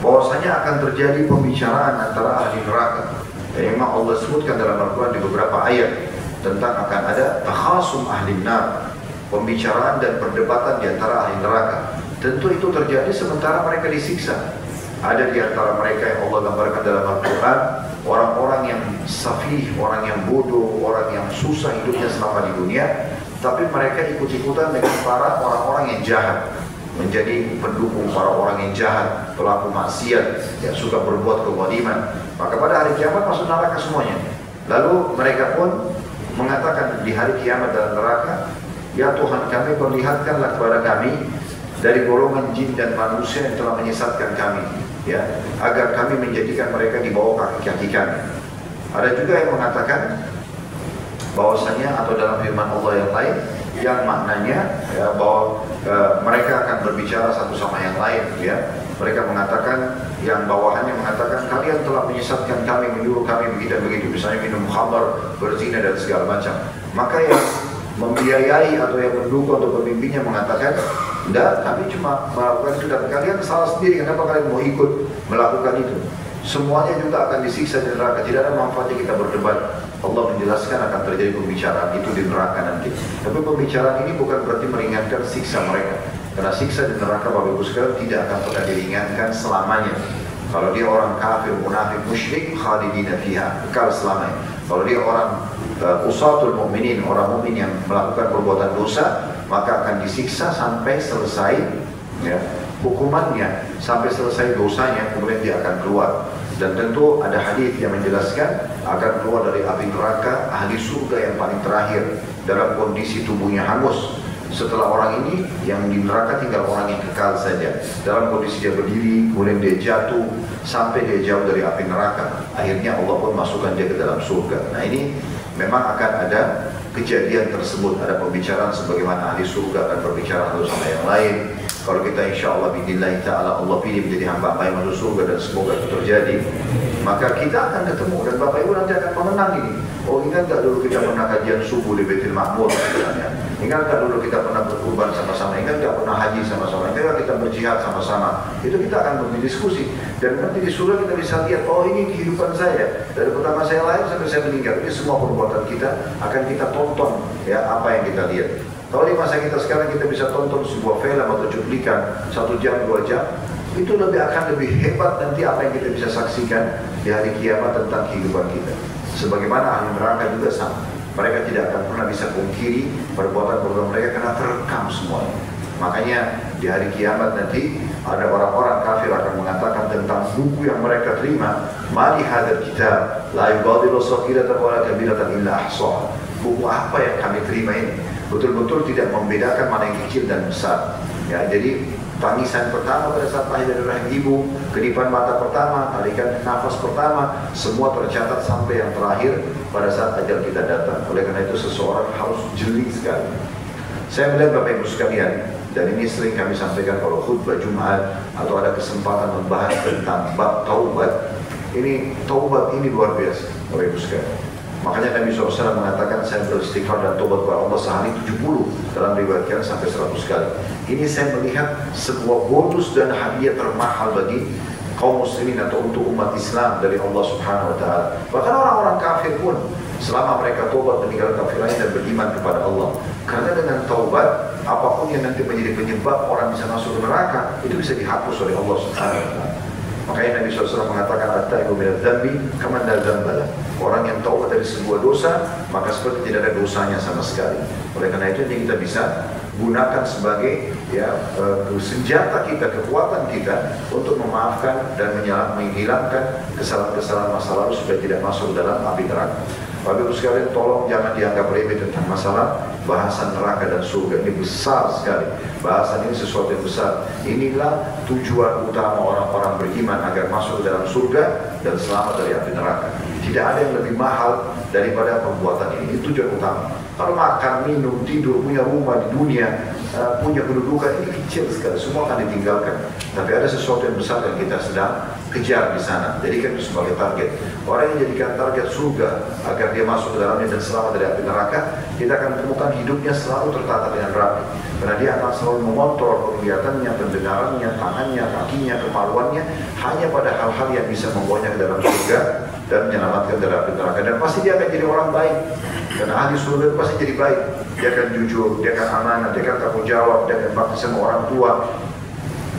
bahwasanya akan terjadi pembicaraan antara ahli neraka. Dan memang Allah sebutkan dalam Al-Quran di beberapa ayat tentang akan ada takhasum ahli nar, pembicaraan dan perdebatan di antara ahli neraka. Tentu itu terjadi sementara mereka disiksa. Ada di antara mereka yang Allah gambarkan dalam Al-Quran, orang-orang yang safih, orang yang bodoh, orang yang susah hidupnya selama di dunia, tapi mereka ikut-ikutan dengan para orang-orang yang jahat, menjadi pendukung para orang yang jahat, pelaku maksiat, yang suka berbuat kezaliman. Maka pada hari kiamat masuk neraka semuanya. Lalu mereka pun mengatakan di hari kiamat dalam neraka, ya Tuhan kami, perlihatkanlah kepada kami dari golongan jin dan manusia yang telah menyesatkan kami, ya, agar kami menjadikan mereka di bawah kaki-kaki kami. Ada juga yang mengatakan bahwasanya, atau dalam firman Allah yang lain, yang maknanya ya, bahwa mereka akan berbicara satu sama yang lain, ya. Mereka mengatakan, yang bawahannya mengatakan, kalian telah menyesatkan kami, menyuruh kami begitu dan begitu, misalnya minum khamar, berzina dan segala macam. Maka yang membiayai atau yang mendukung atau pemimpinnya mengatakan, tidak, kami cuma melakukan itu, dan kalian salah sendiri, kenapa kalian mau ikut melakukan itu? Semuanya juga akan disiksa di neraka, tidak ada manfaatnya kita berdebat. Allah menjelaskan akan terjadi pembicaraan itu di neraka nanti. Tapi pembicaraan ini bukan berarti meringankan siksa mereka, karena siksa di neraka Bapak Ibu sekalian tidak akan pernah diringankan selamanya. Kalau dia orang kafir, munafik, musyrik, khalidina fiha, kekal selamanya. Kalau dia orang usatul mu'minin, orang mukmin yang melakukan perbuatan dosa, maka akan disiksa sampai selesai, ya, hukumannya, sampai selesai dosanya, kemudian dia akan keluar. Dan tentu ada hadis yang menjelaskan akan keluar dari api neraka ahli surga yang paling terakhir dalam kondisi tubuhnya hangus. Setelah orang ini yang di neraka tinggal orang yang kekal saja, dalam kondisi dia berdiri, kemudian dia jatuh sampai dia jauh dari api neraka. Akhirnya Allah pun masukkan dia ke dalam surga. Nah ini memang akan ada kejadian tersebut, ada pembicaraan sebagaimana ahli surga akan berbicara satu sama yang lain. Kalau kita insya Allah bidillahi ta'ala Allah pilih menjadi hamba yang masuk surga, dan semoga itu terjadi, maka kita akan ketemu, dan Bapak Ibu nanti akan mengenang ini. Oh, ingat tak dulu kita pernah kajian subuh di Baitul Ma'mur misalnya? Ingat tak dulu kita pernah berkurban sama-sama? Ingat tak pernah haji sama-sama? Ingat tak kita berjihad sama-sama? Itu kita akan berdiskusi, dan nanti di surga kita bisa lihat, oh ini kehidupan saya dari pertama saya lahir sampai saya meninggal. Ini semua perbuatan kita akan kita tonton ya apa yang kita lihat. Kalau di masa kita sekarang kita bisa tonton sebuah film atau cuplikan 1 jam 2 jam, itu akan lebih hebat nanti apa yang kita bisa saksikan di hari kiamat tentang kehidupan kita. Sebagaimana ahli neraka juga sama, mereka tidak akan pernah bisa pungkiri perbuatan-perbuatan mereka karena terekam semuanya. Makanya di hari kiamat nanti ada orang-orang kafir akan mengatakan tentang buku yang mereka terima, mali hadzal kitab la yughadiru saghiratan wala kabiratan illa ahsaha. Buku apa yang kami terima ini? Betul-betul tidak membedakan mana yang kecil dan besar. Ya, jadi tangisan pertama pada saat lahir dari rahim ibu, kedipan mata pertama, tarikan nafas pertama, semua tercatat sampai yang terakhir pada saat ajal kita datang. Oleh karena itu seseorang harus jeli sekali. Saya melihat Bapak Ibu sekalian, dan ini sering kami sampaikan kalau khutbah Jumat atau ada kesempatan membahas tentang bab taubat. Ini taubat ini luar biasa Bapak Ibu sekalian. Makanya Nabi SAW mengatakan saya beristighfar dan taubat kepada Allah sehari 70, dalam riwayatkan sampai 100 kali. Ini saya melihat sebuah bonus dan hadiah termahal bagi kaum muslimin atau untuk umat Islam dari Allah Subhanahu wa taala. Bahkan orang-orang kafir pun selama mereka taubat meninggalkan kafirannya dan beriman kepada Allah. Karena dengan taubat apapun yang nanti menjadi penyebab orang bisa masuk ke neraka itu bisa dihapus oleh Allah Subhanahu wa taala. Makanya Nabi SAW mengatakan at-taibu minadz dzambi kaman la dzamba lahu. Orang yang taubat dari sebuah dosa maka seperti tidak ada dosanya sama sekali. Oleh karena itu kita bisa gunakan sebagai senjata kita, kekuatan kita untuk memaafkan dan menghilangkan kesalahan-kesalahan masa lalu supaya tidak masuk dalam api neraka. Bapak Ibu sekalian, tolong jangan dianggap remeh tentang masalah bahasan neraka dan surga. Ini besar sekali. Bahasan ini sesuatu yang besar. Inilah tujuan utama orang-orang beriman agar masuk ke dalam surga dan selamat dari api neraka. Tidak ada yang lebih mahal daripada perbuatan ini. Itu tujuan utama. Kalau makan, minum, tidur, punya rumah di dunia, punya kedudukan, ini kecil sekali. Semua akan ditinggalkan. Tapi ada sesuatu yang besar yang kita sedang kejar di sana. Jadikan itu sebagai target. Orang yang jadikan target surga agar dia masuk ke dalamnya dan selamat dari api neraka, kita akan menemukan hidupnya selalu tertata dengan rapi. Karena dia akan selalu mengontrol penglihatannya, pendengarannya, tangannya, kakinya, kemaluannya hanya pada hal-hal yang bisa membawanya ke dalam surga dan menyelamatkan dari api neraka. Dan pasti dia akan jadi orang baik. Karena ahli surga itu pasti jadi baik. Dia akan jujur, dia akan amanah, dia akan tanggung jawab, dia akan bakti sama orang tua,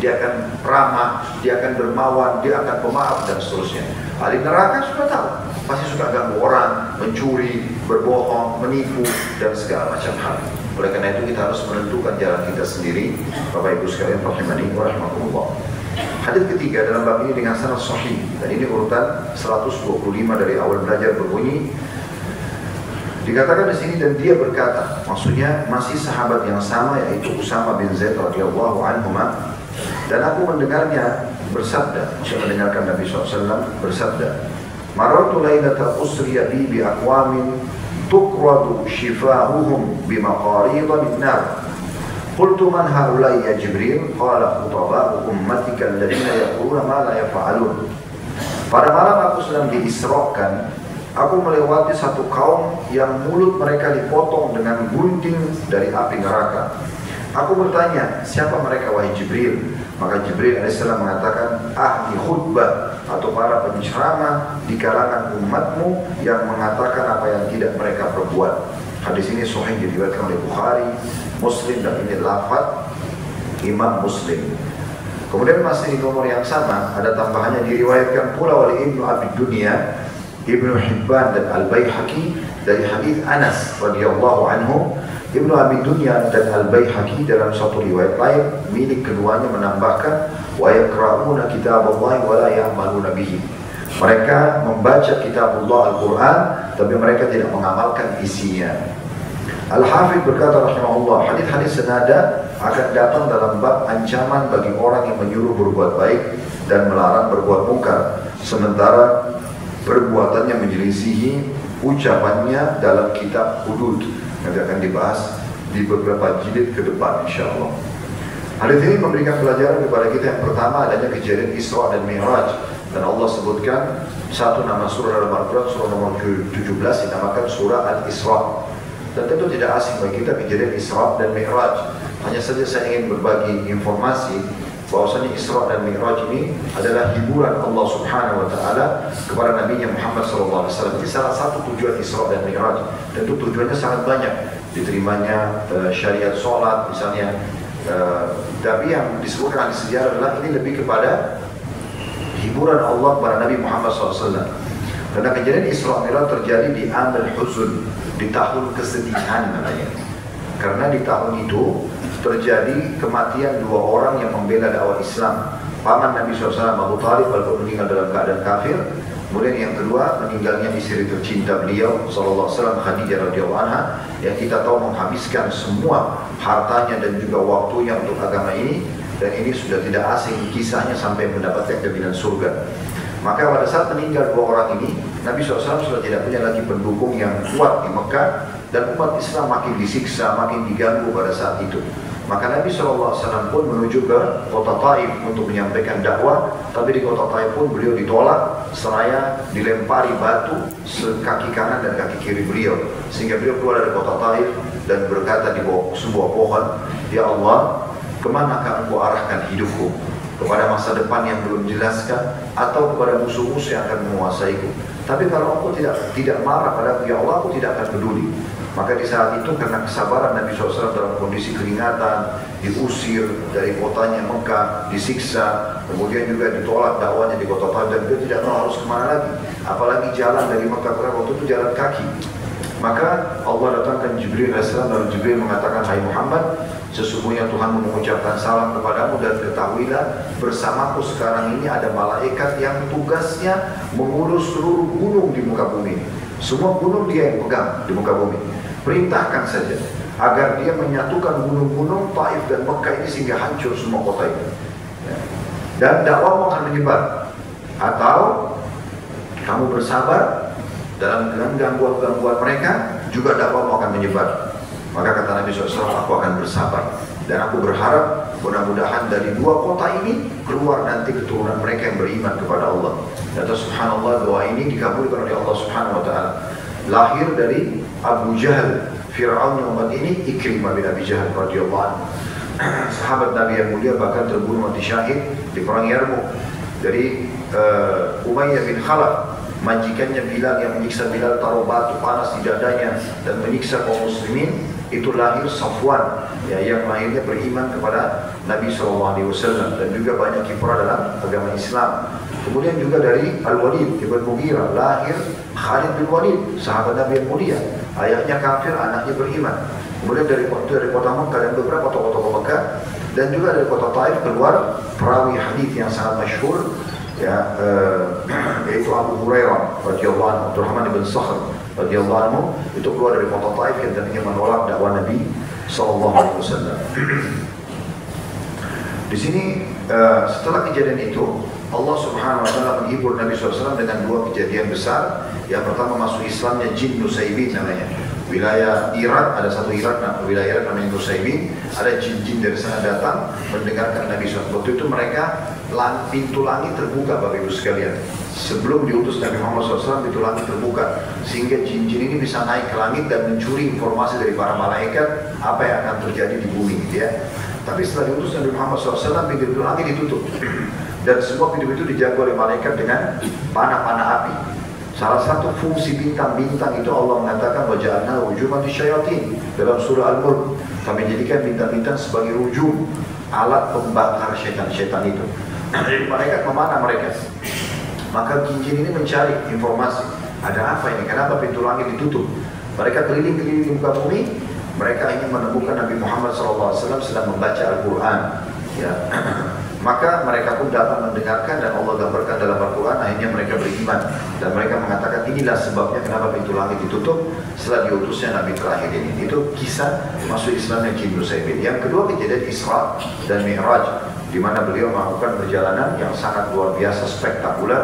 dia akan ramah, dia akan dermawan, dia akan pemaaf dan seterusnya. Ahli neraka sudah tahu, pasti suka ganggu orang, mencuri, berbohong, menipu dan segala macam hal. Oleh karena itu kita harus menentukan jalan kita sendiri. Bapak Ibu sekalian rahimani wa rahimakumullah. Hadis ketiga dalam bab ini dengan sanad sahih dan ini urutan 125 dari awal belajar berbunyi. Dikatakan di sini dan dia berkata, maksudnya masih sahabat yang sama yaitu Usama bin Zaid radhiyallahu anhu. Dan aku mendengarnya bersabda, saya mendengarkan Nabi SAW bersabda, marartu lailata usriya bi aqwamin tuqradu shifahuhum bimaqarida min nar. Qultu man haula'i ya Jibril? Qala khutaba'u ummatika alladziina yaquluna ma la yaf'alun. Pada malam aku sedang diisrakan, aku melewati satu kaum yang mulut mereka dipotong dengan gunting dari api neraka. Aku bertanya, siapa mereka wahai Jibril? Maka Jibril AS mengatakan, ahli khutbah atau para penceramah di kalangan umatmu yang mengatakan apa yang tidak mereka perbuat. Hadis ini sahih diriwayatkan oleh Bukhari, Muslim dan ini lafaz Imam Muslim. Kemudian masih di nomor yang sama ada tambahannya diriwayatkan pula oleh Ibnu Abi Dunya, Ibnu Hibban dan Al-Baihaqi dari hadis Anas radhiyallahu anhu. Ibnu Abi Dunya dan Al-Baihaqi dalam satu riwayat lain milik keduanya menambahkan wa yaqra'una kitaballahi wa la ya'maluna bihi. Mereka membaca kitabullah Al-Quran tapi mereka tidak mengamalkan isinya. Al-Hafidh berkata rahimahullah, hadis-hadis senada akan datang dalam bab ancaman bagi orang yang menyuruh berbuat baik dan melarang berbuat mungkar sementara perbuatannya menyelisihi ucapannya dalam kitab hudud. Nanti akan dibahas di beberapa jilid ke depan insyaAllah. Hadis ini memberikan pelajaran kepada kita yang pertama adanya kejadian Isra dan Mi'raj. Dan Allah sebutkan satu nama surah dalam Al-Quran, surah nomor 17 dinamakan surah Al-Isra. Dan tentu tidak asing bagi kita kejadian Isra dan Mi'raj. Hanya saja saya ingin berbagi informasi bahwasanya Isra dan Mi'raj ini adalah hiburan Allah Subhanahu wa taala kepada Nabi Muhammad SAW. Ini salah satu tujuan Isra dan Mi'raj. Tentu tujuannya sangat banyak. Di diterimanya syariat sholat misalnya. Tapi yang disebutkan di sejarah adalah ini lebih kepada hiburan Allah kepada Nabi Muhammad SAW. Karena kejadian Isra Mi'raj terjadi di Amul Huzn, di tahun kesedihan namanya. Karena di tahun itu terjadi kematian dua orang yang membela dakwah Islam. Paman Nabi SAW Abu Thalib walaupun meninggal dalam keadaan kafir. Kemudian yang kedua meninggalnya istri tercinta beliau SAW Khadijah radhiyallahu anha, yang kita tahu menghabiskan semua hartanya dan juga waktunya untuk agama ini, dan ini sudah tidak asing kisahnya sampai mendapatkan kebinan surga. Maka pada saat meninggal dua orang ini, Nabi SAW sudah tidak punya lagi pendukung yang kuat di Mekah, dan umat Islam makin disiksa, makin diganggu pada saat itu. Maka Nabi SAW pun menuju ke kota Taif untuk menyampaikan dakwah, tapi di kota Taif pun beliau ditolak, seraya dilempari batu kaki kanan dan kaki kiri beliau, sehingga beliau keluar dari kota Taif dan berkata di bawah sebuah pohon, "Ya Allah, kemana akan Engkau arahkan hidupku? Kepada masa depan yang belum jelaskan, atau kepada musuh-musuh yang akan menguasaiku? Tapi kalau Engkau tidak marah padaku, ya Allah, aku tidak akan peduli." Maka di saat itu karena kesabaran Nabi SAW dalam kondisi keringatan, diusir dari kotanya Mekah, disiksa, kemudian juga ditolak dakwanya di kota Taif, dan dia tidak tahu harus kemana lagi. Apalagi jalan dari Mekah ke waktu itu jalan kaki. Maka Allah datangkan Jibril AS, dan Jibril mengatakan, "Hai Muhammad, sesungguhnya Tuhan mengucapkan salam kepadamu, dan ketahuilah bersamaku sekarang ini ada malaikat yang tugasnya mengurus seluruh gunung di muka bumi. Semua gunung dia yang pegang di muka bumi. Perintahkan saja agar dia menyatukan gunung-gunung Taif dan Mekah ini sehingga hancur semua kota itu. Dan dakwahmu akan menyebar. Atau kamu bersabar dalam gangguan-gangguan mereka, juga dakwahmu akan menyebar." Maka kata Nabi SAW, "Aku akan bersabar. Dan aku berharap mudah-mudahan dari dua kota ini keluar nanti keturunan mereka yang beriman kepada Allah." Dan subhanallah, doa ini dikabulkan oleh Allah Subhanahu wa Ta'ala. Lahir dari Abu Jahal, Fir'aun umat ini, Ikrimah bin Abi Jahal radhiyallahu anhu. Sahabat Nabi yang mulia bahkan terbunuh mati syahid di perang Yarmuk. Dari Umayyah bin Khalaf, majikannya Bilal yang menyiksa Bilal, taruh batu panas di dadanya dan menyiksa kaum muslimin. Itu lahir Safwan, ya, yang lahirnya beriman kepada Nabi SAW, dan juga banyak kiprah dalam agama Islam. Kemudian juga dari Al-Walid ibn Mughirah lahir Khalid bin Walid, sahabat Nabi yang mulia. Ayahnya kafir, anaknya beriman. Kemudian dari kota Mekah dan beberapa tokoh-tokoh Mekah, dan juga dari kota Taif keluar perawi hadis yang sangat masyhur, ya, yaitu Abu Hurairah radhiyallahu anhu, Abdurrahman bin Sakhr radhiyallahu anhu, itu keluar dari kota Taif yang tadinya menolak dakwah Nabi SAW. Di sini setelah kejadian itu, Allah Subhanahu wa Ta'ala menghibur Nabi SAW dengan dua kejadian besar. Yang pertama, masuk Islamnya jin Nusaybin namanya. Wilayah Irak, ada satu Irak, wilayah Irak namanya Nusaybin. Ada jin-jin dari sana datang mendengarkan Nabi SAW. Waktu itu mereka, pintu langit terbuka Bapak Ibu sekalian. Sebelum diutus Nabi Muhammad SAW, pintu langit terbuka, sehingga jin-jin ini bisa naik ke langit dan mencuri informasi dari para malaikat apa yang akan terjadi di bumi, gitu ya. Tapi setelah diutus Nabi Muhammad SAW, pintu langit ditutup. Dan semua pintu itu dijaga oleh malaikat dengan panah-panah api. Salah satu fungsi bintang-bintang itu Allah mengatakan, "Waja'alna rujuman lisyayatin" dalam surah Al-Mulk. Kami jadikan bintang-bintang sebagai rujum, alat pembakar setan-setan itu. Jadi malaikat memanah mereka. Maka jin-jin ini mencari informasi. Ada apa ini? Kenapa pintu langit ditutup? Mereka keliling-keliling di muka bumi. Mereka ingin menemukan Nabi Muhammad SAW sedang membaca Al-Quran. Ya. Maka mereka pun dapat mendengarkan, dan Allah gambarkan dalam Al-Quran. Akhirnya mereka beriman, dan mereka mengatakan inilah sebabnya kenapa pintu langit ditutup setelah diutusnya Nabi terakhir ini. Itu kisah masuk Islamnya jin Nusaybin. Yang kedua, kejadian Isra dan Mi'raj, di mana beliau melakukan perjalanan yang sangat luar biasa spektakuler.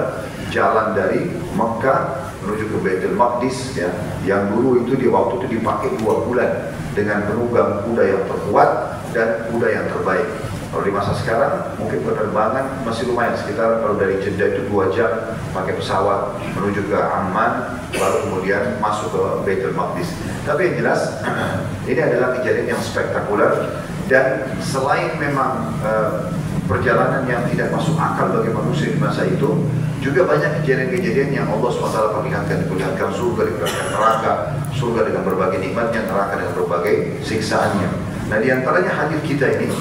Jalan dari Mekah menuju ke Baitul Maqdis, ya, yang dulu itu di waktu itu dipakai 2 bulan dengan penunggang kuda yang terkuat dan kuda yang terbaik. Kalau di masa sekarang mungkin penerbangan masih lumayan, sekitar kalau dari Jeddah itu 2 jam pakai pesawat menuju ke Amman, baru kemudian masuk ke Baitul Maqdis. Tapi yang jelas ini adalah kejadian yang spektakuler, Dan selain memang perjalanan yang tidak masuk akal bagi manusia di masa itu, juga banyak kejadian-kejadian yang Allah SWT diperlihatkan surga, diperlihatkan neraka, surga dengan berbagai nikmatnya, neraka dengan berbagai siksaannya. Nah, di antaranya hadis kita ini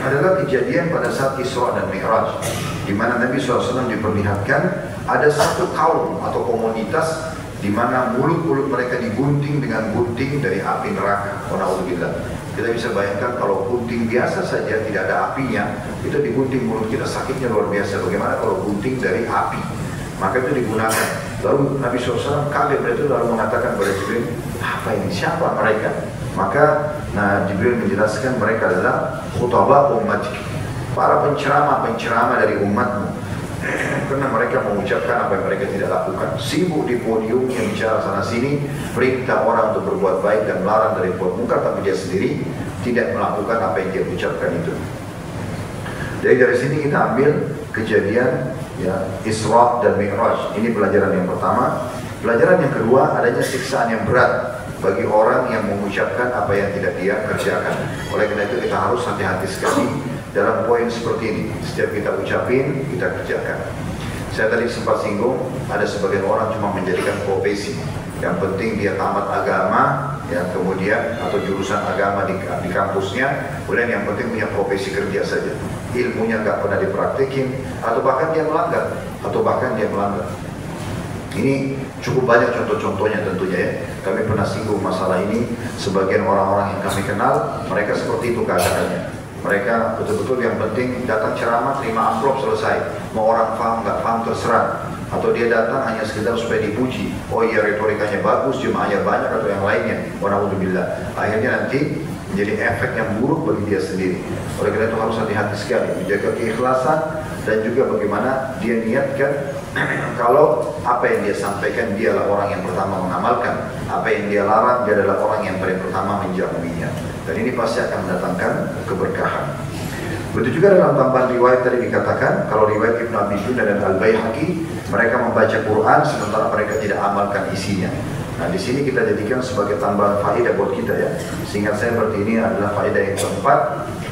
adalah kejadian pada saat Isra dan Mi'raj, di mana Nabi SAW diperlihatkan ada satu kaum atau komunitas di mana mulut-mulut mereka digunting dengan gunting dari api neraka. Wala'udzubillah. Kita bisa bayangkan kalau gunting biasa saja tidak ada apinya, itu digunting mulut kita sakitnya luar biasa. Bagaimana kalau gunting dari api? Maka itu digunakan. Lalu Nabi SAW kaget itu lalu mengatakan kepada Jibril, apa ini? Siapa mereka? Maka Jibril menjelaskan mereka adalah khutbah umat, para penceramah dari umatmu. Karena mereka mengucapkan apa yang mereka tidak lakukan, sibuk di podium yang bicara sana sini, perintah orang untuk berbuat baik dan melarang dari berbuat munkar, tapi dia sendiri tidak melakukan apa yang dia ucapkan itu. Jadi dari sini kita ambil kejadian ya, Isra dan Mi'raj. Ini pelajaran yang pertama. Pelajaran yang kedua, adanya siksaan yang berat bagi orang yang mengucapkan apa yang tidak dia kerjakan. Oleh karena itu kita harus hati-hati sekali dalam poin seperti ini. Setiap kita ucapin, kita kerjakan. Saya tadi sempat singgung, ada sebagian orang cuma menjadikan profesi. Yang penting dia tamat agama, ya kemudian atau jurusan agama di kampusnya, kemudian yang penting punya profesi kerja saja. Ilmunya nggak pernah dipraktekin, atau bahkan dia melanggar. Ini cukup banyak contoh-contohnya tentunya ya. Kami pernah singgung masalah ini. Sebagian orang-orang yang kami kenal, mereka seperti itu keadaannya. Mereka betul-betul yang penting datang ceramah, terima amplop, selesai. Mau orang paham nggak paham terserah. Atau dia datang hanya sekedar supaya dipuji. Oh iya, retorikanya bagus, jemaahnya banyak atau yang lainnya. Wala'udzubillah. Akhirnya nanti menjadi efek yang buruk bagi dia sendiri. Oleh karena itu harus hati-hati sekali menjaga keikhlasan dan juga bagaimana dia niatkan kalau apa yang dia sampaikan dialah orang yang pertama mengamalkan, apa yang dia larang dia adalah orang yang paling pertama menjauhinya. Dan ini pasti akan mendatangkan keberkahan. Begitu juga dalam tambahan riwayat tadi dikatakan, kalau riwayat Ibnu Abi Dunya dan Al-Baihaqi, mereka membaca Quran sementara mereka tidak amalkan isinya. Nah, di sini kita jadikan sebagai tambahan faedah buat kita ya. Seingat saya berarti ini adalah faedah yang keempat,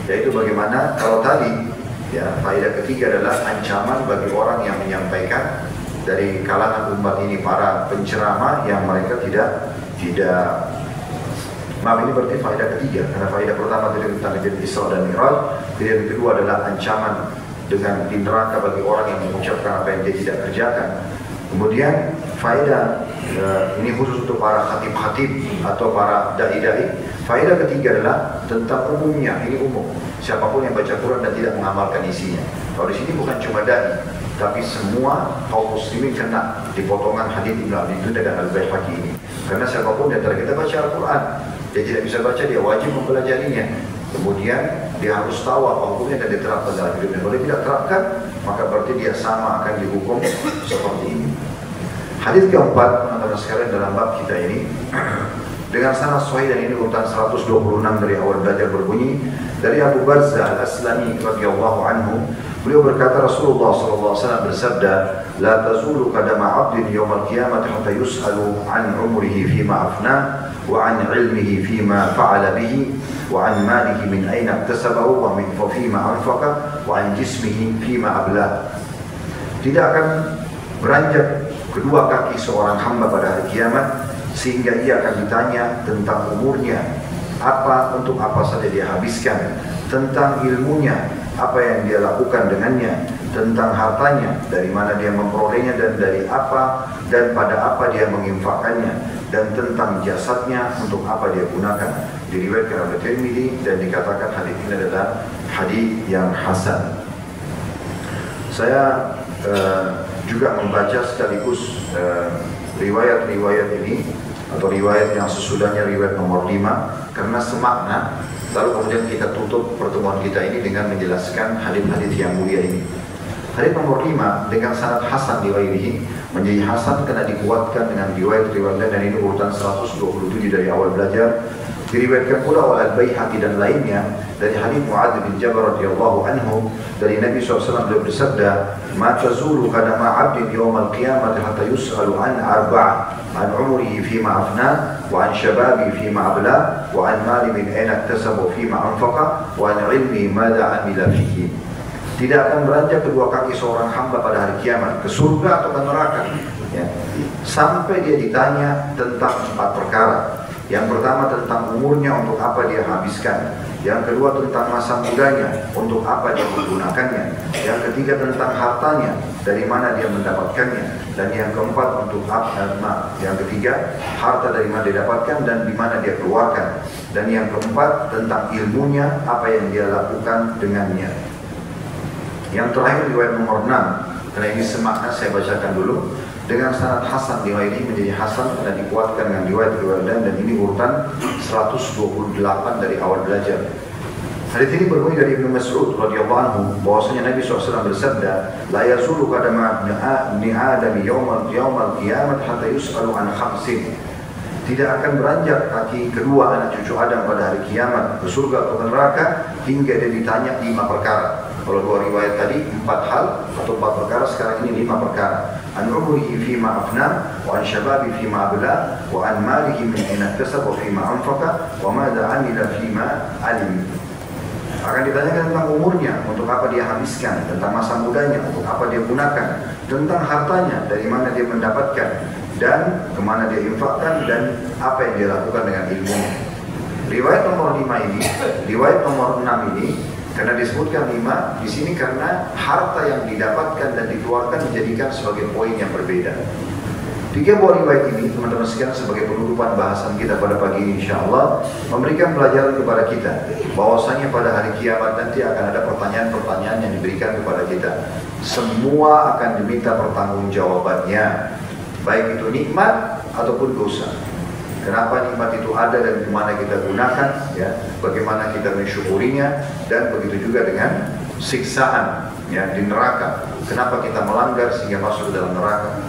yaitu bagaimana kalau tadi ya, faedah ketiga adalah ancaman bagi orang yang menyampaikan dari kalangan umat ini, para penceramah yang mereka tidak maaf, ini berarti faedah ketiga, karena faedah pertama tadi tentang kejadian Isra dan Mi'raj. Faedah kedua adalah ancaman dengan di neraka bagi orang yang mengucapkan apa yang dia tidak kerjakan. Kemudian faedah ini khusus untuk para khatib-khatib atau para dai-dai. Faedah ketiga adalah tentang umumnya, ini umum. Siapapun yang baca Quran dan tidak mengamalkan isinya. Kalau di sini bukan cuma dai, tapi semua kaum muslimin kena di potongan hadis Ibnu Abi Dunya dan Al-Baihaqi ini. Karena siapapun di antara kita baca Al-Quran, dia tidak bisa baca, dia wajib mempelajarinya. Kemudian dia harus tahu apa hukumnya dan diterapkan dalam hidupnya. Kalau dia tidak terapkan, maka berarti dia sama akan dihukum seperti ini. Hadis keempat, teman-teman sekalian, dalam bab kita ini dengan sanad sahih, dan ini urutan 126 dari awal belajar berbunyi dari Abu Barzah Al-Aslami radhiyallahu anhu. Beliau berkata, Rasulullah SAW bersabda, la tazulu qadama 'abdin yawmal qiyamati hatta yus'alu 'an umrihi fima afna wa 'an 'ilmihi fima fa'ala bihi wa 'an malihi min aina iktasabahu wa min fima anfaqa wa 'an jismihi fima abla. Tidak akan beranjak kedua kaki seorang hamba pada hari kiamat sehingga ia akan ditanya tentang umurnya, untuk apa saja dia habiskan, tentang ilmunya, apa yang dia lakukan dengannya, tentang hartanya, dari mana dia memperolehnya dan dari apa dan pada apa dia menginfakkannya, dan tentang jasadnya, untuk apa dia gunakan. Diriwayatkan oleh Tirmidzi dan dikatakan hadis ini adalah hadis yang hasan. Saya juga membaca sekaligus riwayat-riwayat ini atau riwayat yang sesudahnya, riwayat nomor 5, karena semakna. Lalu kemudian kita tutup pertemuan kita ini dengan menjelaskan hadis-hadis yang mulia ini. Hadis nomor 5 dengan sanad hasan riwayatnya, menjadi hasan karena dikuatkan dengan riwayat-riwayat lain, dan ini urutan 127 dari awal belajar. Diriwayatkan pula oleh Al-Baihaqi dan lainnya dari hadits Muadz bin Jabal radhiyallahu anhu dari Nabi SAW beliau bersabda, "Ma tazulu qadama 'abdin yawmal qiyamah hatta yus'alu an arba'ah, an umrihi fima afna, wa an shababi fima abla, wa an mali min aina iktasaba fima anfaqa, wa an ilmi madza amila fihi." Tidak akan beranjak kedua kaki seorang hamba pada hari kiamat ke surga atau ke neraka, ya, sampai dia ditanya tentang 4 perkara. Yang pertama tentang umurnya, untuk apa dia habiskan. Yang kedua tentang masa mudanya, untuk apa dia menggunakannya. Yang ketiga tentang hartanya, dari mana dia mendapatkannya. Dan yang keempat untuk apa? Yang ketiga, harta dari mana dia dapatkan dan di mana dia keluarkan. Dan yang keempat tentang ilmunya, apa yang dia lakukan dengannya. Yang terakhir riwayat nomor 6, karena ini semakna saya bacakan dulu. Dengan sanad hasan, riwayat ini menjadi hasan karena dikuatkan dengan riwayat-riwayat lain, dan ini urutan 128 dari awal belajar. Hadits ini berbunyi dari Ibnu Mas'ud radhiyallahu anhu bahwasanya Nabi SAW bersabda, "La yazulu qadama ibni Adam yawmal qiyamah hatta yus'alu an khamsin." Tidak akan beranjak kaki kedua anak cucu Adam pada hari kiamat ke surga atau ke neraka hingga dia ditanya 5 perkara. Kalau 2 riwayat tadi 4 hal atau 4 perkara, sekarang ini 5 perkara. An umrihi fima afna, wa an shababi fima abla, wa an malihi min aina iktasaba fima anfaqa, wa madza amila fima alim. Akan ditanyakan tentang umurnya, untuk apa dia habiskan, tentang masa mudanya, untuk apa dia gunakan, tentang hartanya, dari mana dia mendapatkan, dan kemana dia infakkan, dan apa yang dia lakukan dengan ilmunya. Riwayat nomor 5 ini, riwayat nomor 6 ini, karena disebutkan 5 di sini karena harta yang didapatkan dan dikeluarkan dijadikan sebagai poin yang berbeda. 3 buah riwayat ini, teman-teman sekalian, sebagai penutupan bahasan kita pada pagi ini, insyaallah memberikan pelajaran kepada kita bahwasanya pada hari kiamat nanti akan ada pertanyaan-pertanyaan yang diberikan kepada kita. Semua akan diminta pertanggungjawabannya, baik itu nikmat ataupun dosa. Kenapa nikmat itu ada dan kemana kita gunakan, ya, bagaimana kita mensyukurinya, dan begitu juga dengan siksaan, ya, di neraka. Kenapa kita melanggar sehingga masuk ke dalam neraka?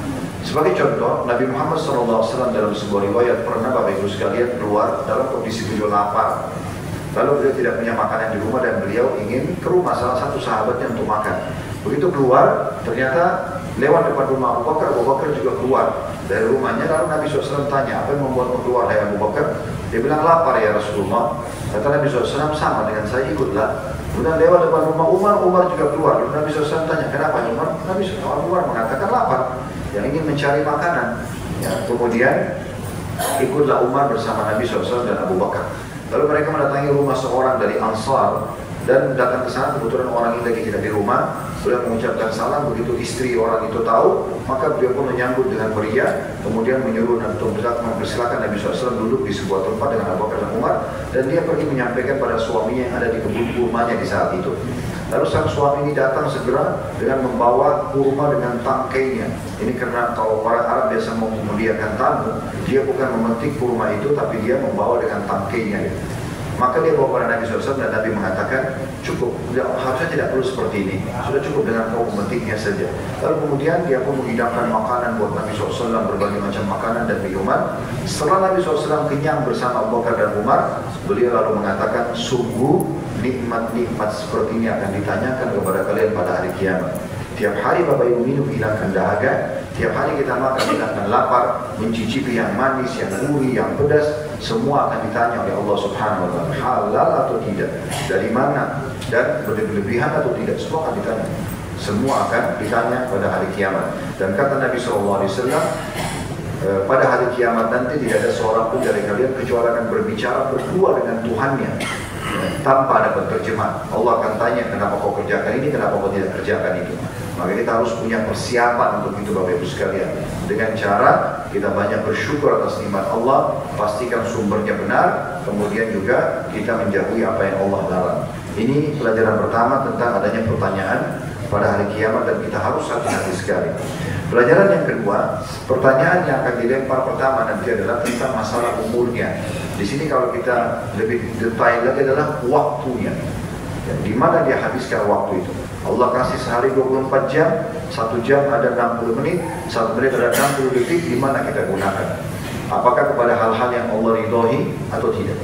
Sebagai contoh, Nabi Muhammad SAW dalam sebuah riwayat pernah Bapak Ibu sekalian keluar dalam kondisi beliau lapar. Lalu beliau tidak punya makanan di rumah dan beliau ingin ke rumah salah satu sahabatnya untuk makan. Begitu keluar, ternyata lewat depan rumah Abu Bakar juga keluar dari rumahnya. Lalu Nabi SAW tanya, apa yang membuatmu keluar, hai Abu Bakar? Dia bilang, lapar ya Rasulullah. Kata Nabi SAW, sama dengan saya, ikutlah. Kemudian lewat depan rumah Umar juga keluar. Lalu Nabi SAW tanya, kenapa Umar? Nabi SAW mengatakan lapar, yang ingin mencari makanan. Ya, kemudian ikutlah Umar bersama Nabi SAW dan Abu Bakar. Lalu mereka mendatangi rumah seorang dari Ansar dan datang ke sana. Kebetulan orang ini lagi tidak di rumah. Beliau mengucapkan salam. Begitu istri orang itu tahu, maka beliau pun menyambut dengan meriah. Kemudian menyuruh untuk mempersilakan Nabi SAW duduk di sebuah tempat dengan Abu Bakar dan Umar. Dan dia pergi menyampaikan pada suaminya yang ada di kebun kurmanya di saat itu. Lalu sang suami ini datang segera dengan membawa kurma dengan tangkainya. Ini karena kalau orang Arab biasa mau memuliakan tamu, dia bukan memetik kurma itu, tapi dia membawa dengan tangkainya. Maka dia bawa pada Nabi SAW dan Nabi mengatakan, cukup, harusnya tidak perlu seperti ini, sudah cukup dengan kau memetiknya saja. Lalu kemudian dia pun menghidangkan makanan buat Nabi SAW, berbagai macam makanan dan minuman. Setelah Nabi SAW kenyang bersama Abu Bakar dan Umar, beliau lalu mengatakan, sungguh nikmat-nikmat seperti ini akan ditanyakan kepada kalian pada hari kiamat. Tiap hari Bapak Ibu minum hilangkan dahaga, tiap hari kita makan hilangkan lapar, mencicipi yang manis, yang gurih, yang pedas, semua akan ditanya oleh Allah Subhanahu wa Ta'ala, halal atau tidak, dari mana, dan berlebihan atau tidak, semua akan ditanya. Semua akan ditanya pada hari kiamat. Dan kata Nabi SAW, pada hari kiamat nanti tidak ada seorang pun dari kalian kecuali akan berbicara berdua dengan Tuhannya tanpa ada penterjemah. Allah akan tanya, kenapa kau kerjakan ini, kenapa kau tidak kerjakan itu. Maka kita harus punya persiapan untuk itu Bapak Ibu sekalian. Dengan cara kita banyak bersyukur atas nikmat Allah, pastikan sumbernya benar, kemudian juga kita menjauhi apa yang Allah larang. Ini pelajaran pertama tentang adanya pertanyaan pada hari kiamat dan kita harus hati-hati sekali. Pelajaran yang kedua, pertanyaan yang akan dilempar pertama nanti adalah tentang masalah umurnya. Di sini kalau kita lebih detail lagi adalah waktunya. Ya, di mana dia habiskan waktu itu. Allah kasih sehari 24 jam, 1 jam ada 60 menit, 1 menit ada 60 detik, di mana kita gunakan? Apakah kepada hal-hal yang Allah ridhoi atau tidak?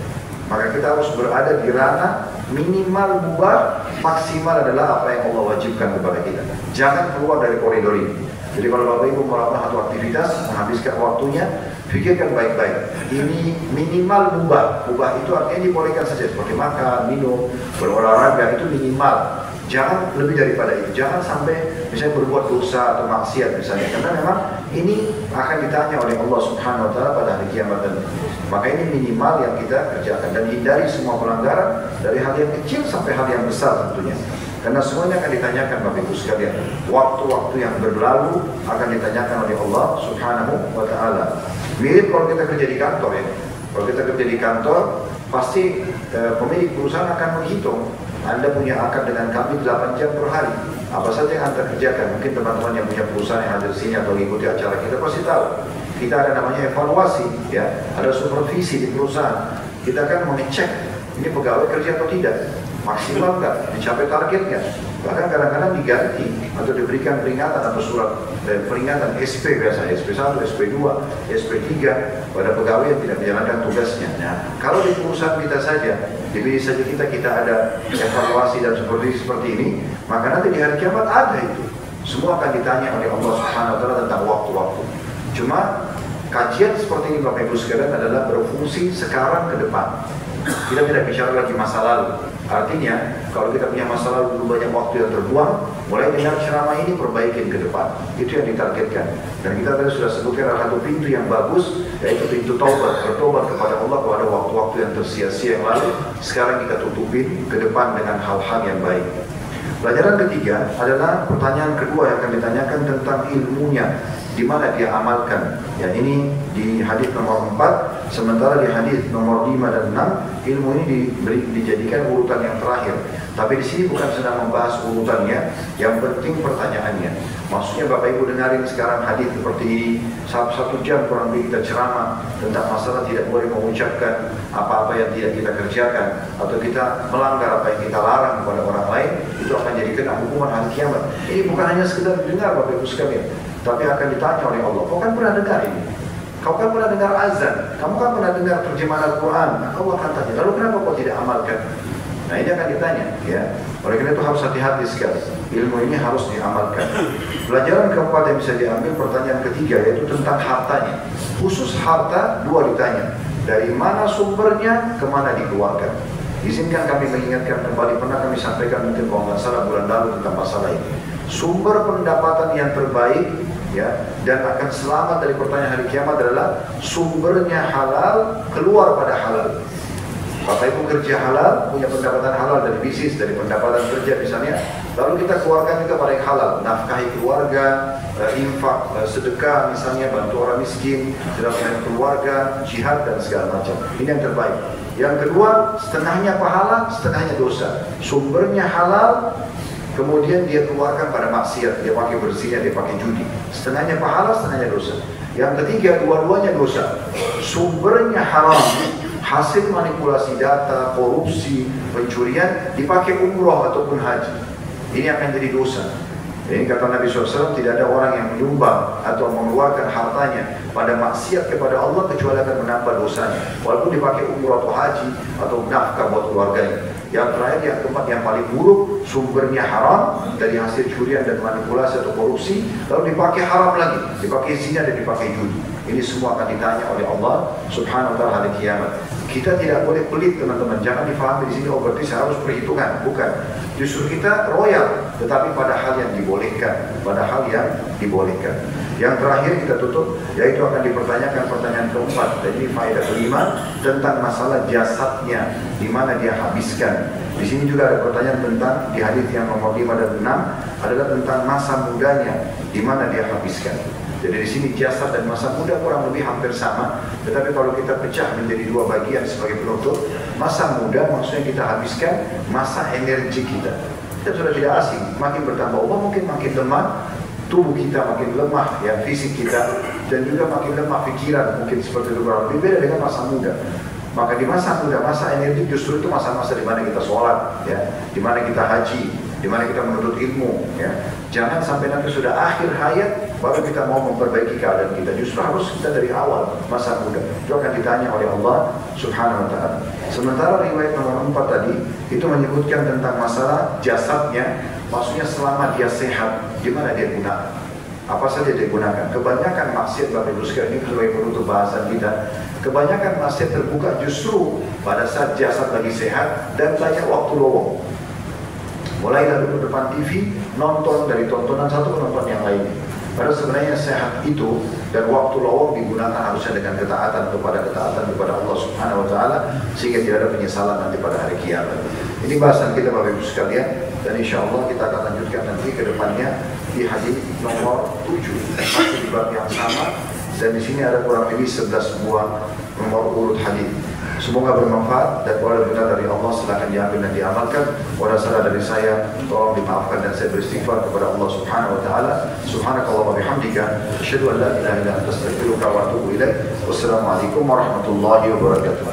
Maka kita harus berada di ranah minimal mubah, maksimal adalah apa yang Allah wajibkan kepada kita. Jangan keluar dari koridor ini. Jadi kalau Bapak Ibu melakukan satu aktivitas, menghabiskan waktunya, pikirkan baik-baik. Ini minimal mubah. Mubah itu artinya dibolehkan saja, seperti makan, minum, berolahraga, itu minimal. Jangan lebih daripada itu. Jangan sampai misalnya berbuat dosa atau maksiat misalnya. Karena memang ini akan ditanya oleh Allah Subhanahu Wa Taala pada hari kiamat nanti. Maka ini minimal yang kita kerjakan, dan hindari semua pelanggaran dari hal yang kecil sampai hal yang besar tentunya. Karena semuanya akan ditanyakan Bapak Ibu sekalian. Waktu-waktu yang berlalu akan ditanyakan oleh Allah Subhanahu Wa Taala. Mirip kalau kita kerja di kantor ya. Kalau kita kerja di kantor, pasti pemilik perusahaan akan menghitung. Anda punya akad dengan kami 8 jam per hari. Apa saja yang Anda kerjakan? Mungkin teman-teman yang punya perusahaan yang ada di sini atau mengikuti acara kita pasti tahu. Kita ada namanya evaluasi, ya, ada supervisi di perusahaan. Kita akan mengecek ini pegawai kerja atau tidak, maksimal nggak, dicapai targetnya. Bahkan kadang-kadang diganti atau diberikan peringatan atau surat peringatan SP biasa, SP1, SP2, SP3 pada pegawai yang tidak menjalankan tugasnya. Nah, kalau di perusahaan kita saja, di bisnis saja kita ada evaluasi dan supervisi seperti ini, maka nanti di hari kiamat ada itu. Semua akan ditanya oleh Allah Subhanahu Wa Taala tentang waktu-waktu. Cuma kajian seperti ini Bapak Ibu sekalian adalah berfungsi sekarang ke depan. Kita tidak bicara lagi masa lalu. Artinya, kalau kita punya masa lalu dulu banyak waktu yang terbuang, mulai dengan ceramah ini perbaikin ke depan. Itu yang ditargetkan. Dan kita tadi sudah sebutkan ada satu pintu yang bagus, yaitu pintu taubat, bertobat kepada Allah pada waktu-waktu yang tersia-sia yang lalu. Sekarang kita tutupin ke depan dengan hal-hal yang baik. Pelajaran ketiga adalah pertanyaan kedua yang akan ditanyakan tentang ilmunya, di mana dia amalkan. Ya, ini di hadis nomor 4, sementara di hadis nomor 5 dan 6 ilmu ini dijadikan urutan yang terakhir. Tapi di sini bukan sedang membahas urutannya, yang penting pertanyaannya. Maksudnya Bapak Ibu dengarin sekarang hadis seperti ini, 1 jam kurang lebih kita ceramah tentang masalah tidak boleh mengucapkan apa-apa yang tidak kita kerjakan, atau kita melanggar apa yang kita larang kepada orang lain, itu akan jadi kena hukuman hari kiamat. Ini bukan hanya sekedar dengar Bapak Ibu sekalian, tapi akan ditanya oleh Allah. Kau kan pernah dengar ini? Kau kan pernah dengar azan? Kamu kan pernah dengar terjemahan Al-Quran? Nah, Allah akan tanya, lalu kenapa kau tidak amalkan? Nah, ini akan ditanya, ya. Oleh karena itu harus hati-hati sekali. Ilmu ini harus diamalkan. Pelajaran keempat yang bisa diambil, pertanyaan ketiga, yaitu tentang hartanya. Khusus harta, dua ditanya. Dari mana sumbernya, kemana dikeluarkan. Izinkan kami mengingatkan kembali, pernah kami sampaikan mungkin kalau nggak salah bulan lalu tentang masalah ini. Sumber pendapatan yang terbaik, ya, dan akan selamat dari pertanyaan hari kiamat adalah sumbernya halal, keluar pada halal. Bapak Ibu kerja halal, punya pendapatan halal dari bisnis, dari pendapatan kerja misalnya, lalu kita keluarkan juga pada yang halal, nafkahi keluarga, infak, sedekah misalnya, bantu orang miskin, sedekah keluarga, jihad dan segala macam. Ini yang terbaik. Yang kedua, setengahnya pahala, setengahnya dosa. Sumbernya halal, kemudian dia keluarkan pada maksiat, dia pakai bersihnya, dia pakai judi. Setengahnya pahala, setengahnya dosa. Yang ketiga, dua-duanya dosa. Sumbernya haram, hasil manipulasi data, korupsi, pencurian, dipakai umroh ataupun haji. Ini akan jadi dosa. Ini kata Nabi SAW, tidak ada orang yang menyumbang atau mengeluarkan hartanya pada maksiat kepada Allah kecuali akan menambah dosanya. Walaupun dipakai umroh atau haji atau nafkah buat keluarganya. Yang terakhir, yang keempat, yang paling buruk, sumbernya haram dari hasil curian dan manipulasi atau korupsi, lalu dipakai haram lagi, dipakai zina dan dipakai judi. Ini semua akan ditanya oleh Allah Subhanahu Wa Taala hari kiamat. Kita tidak boleh pelit teman-teman. Jangan difahami di sini oh berarti saya harus perhitungan. Bukan. Justru kita royal, tetapi pada hal yang dibolehkan, pada hal yang dibolehkan. Yang terakhir kita tutup, yaitu akan dipertanyakan pertanyaan keempat. Dan ini faedah kelima tentang masalah jasadnya, di mana dia habiskan. Di sini juga ada pertanyaan tentang di hadis yang nomor 5 dan 6 adalah tentang masa mudanya, di mana dia habiskan. Jadi di sini jasad dan masa muda kurang lebih hampir sama, tetapi kalau kita pecah menjadi dua bagian sebagai penutup, masa muda maksudnya kita habiskan masa energi kita. Kita sudah tidak asing, makin bertambah umur mungkin makin lemah, tubuh kita makin lemah, ya fisik kita, dan juga makin lemah pikiran mungkin seperti itu. Lebih beda dengan masa muda. Maka di masa muda, masa energi justru itu masa-masa di mana kita sholat, ya, di mana kita haji, di mana kita menuntut ilmu, ya. Jangan sampai nanti sudah akhir hayat baru kita mau memperbaiki keadaan kita. Justru harus kita dari awal masa muda. Itu akan ditanya oleh Allah Subhanahu wa Ta'ala. Sementara riwayat nomor 4 tadi itu menyebutkan tentang masalah jasadnya, maksudnya selama dia sehat, gimana dia gunakan, apa saja dia gunakan. Kebanyakan maksiat Bapak Ibu sekalian, ini sebagai penutup bahasan kita, kebanyakan maksiat terbuka justru pada saat jasad lagi sehat dan banyak waktu lowong. Mulai dari depan TV, nonton dari tontonan satu ke nonton yang lain. Padahal sebenarnya sehat itu dan waktu lowong digunakan harusnya dengan ketaatan kepada Allah Subhanahu wa Ta'ala, sehingga tidak ada penyesalan nanti pada hari kiamat. Ini bahasan kita Bapak Ibu sekalian, dan insya Allah kita akan lanjutkan nanti ke depannya di hadis nomor 7, masih di bab yang sama, dan di sini ada kurang lebih 11 buah nomor urut hadis. Semoga bermanfaat, dan kalau benar dari Allah silakan diambil dan diamalkan. Kalau salah dari saya tolong dimaafkan, dan saya beristighfar kepada Allah Subhanahu wa Ta'ala. Subhanakallah wa bihamdika, asyhadu an la ilaha illa anta, astaghfiruka wa atubu ilaik. Wassalamualaikum warahmatullahi wabarakatuh.